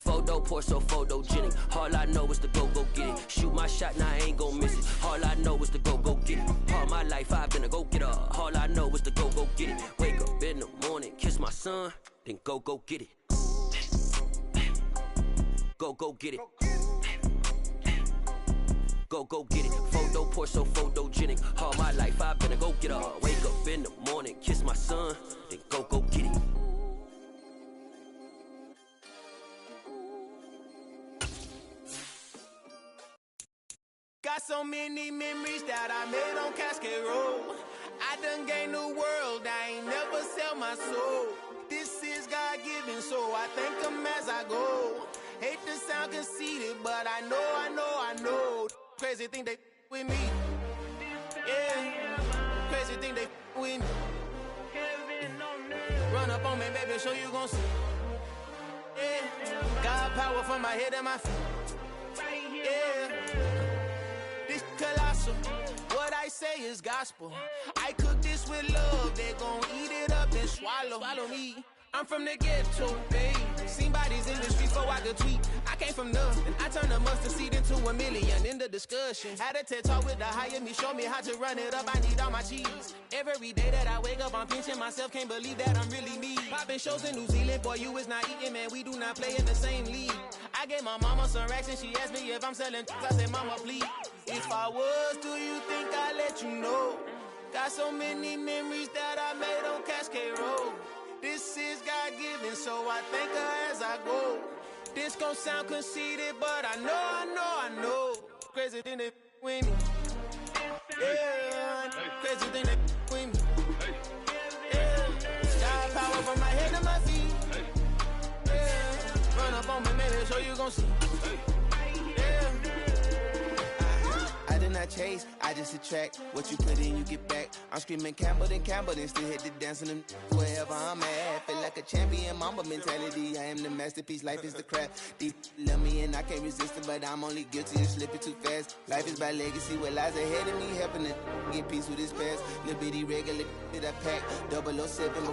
Photo poor, so photogenic. All I know is to go get it. Shoot my shot, now I ain't gon' miss it. All I know is to go get it. All my life I've been a go-getter. All I know is to go get it. Wake up in the morning, kiss my son, then go get it. Go get it. Go get it. Photo poor, so photogenic. All my life I've been a go-getter. Wake up in the morning, kiss my son, then go get it. Got so many memories that I made on Cascade Road. I done gained the world, I ain't never sell my soul. This is God-given, so I thank him as I go. Hate to sound conceited, but I know. Crazy thing they with me. Yeah, crazy thing they with me. Run up on me, baby, show you gon' see. Yeah, God power from my head and my feet. Yeah. Colossal. What I say is gospel. I cook this with love. They gon' eat it up and swallow me. I'm from the ghetto, babe. Seen bodies in the streets so I could tweet. I came from nothing. I turned a mustard seed into a million in the discussion. Had a TED talk with the higher me. Show me how to run it up. I need all my cheese. Every day that I wake up, I'm pinching myself. Can't believe that I'm really me. Popping shows in New Zealand. Boy, you is not eating, man. We do not play in the same league. I gave my mama some racks and she asked me if I'm selling. I said, mama, please. If I was, do you think I'd let you know? Got so many memories that I made on Cascade Road. This is God-given, so I thank her as I go. This gon' sound conceited, but I know. Crazy thing they with me. Yeah, crazy thing they with me. Yeah, God power from my head to my feet. Yeah, run up on me, maybe so you gon' see. Yeah. I did not chase, I just attract. What you put in, you get back. I'm screaming Campbell, then still hit the dancing and wherever I'm at. Feel like a champion, mamba mentality. I am the masterpiece, life is the craft. Deep love me and I can't resist it, but I'm only guilty of slipping too fast. Life is by legacy, what lies ahead of me, helping to get peace with his past. Little bitty regular that I pack, 007.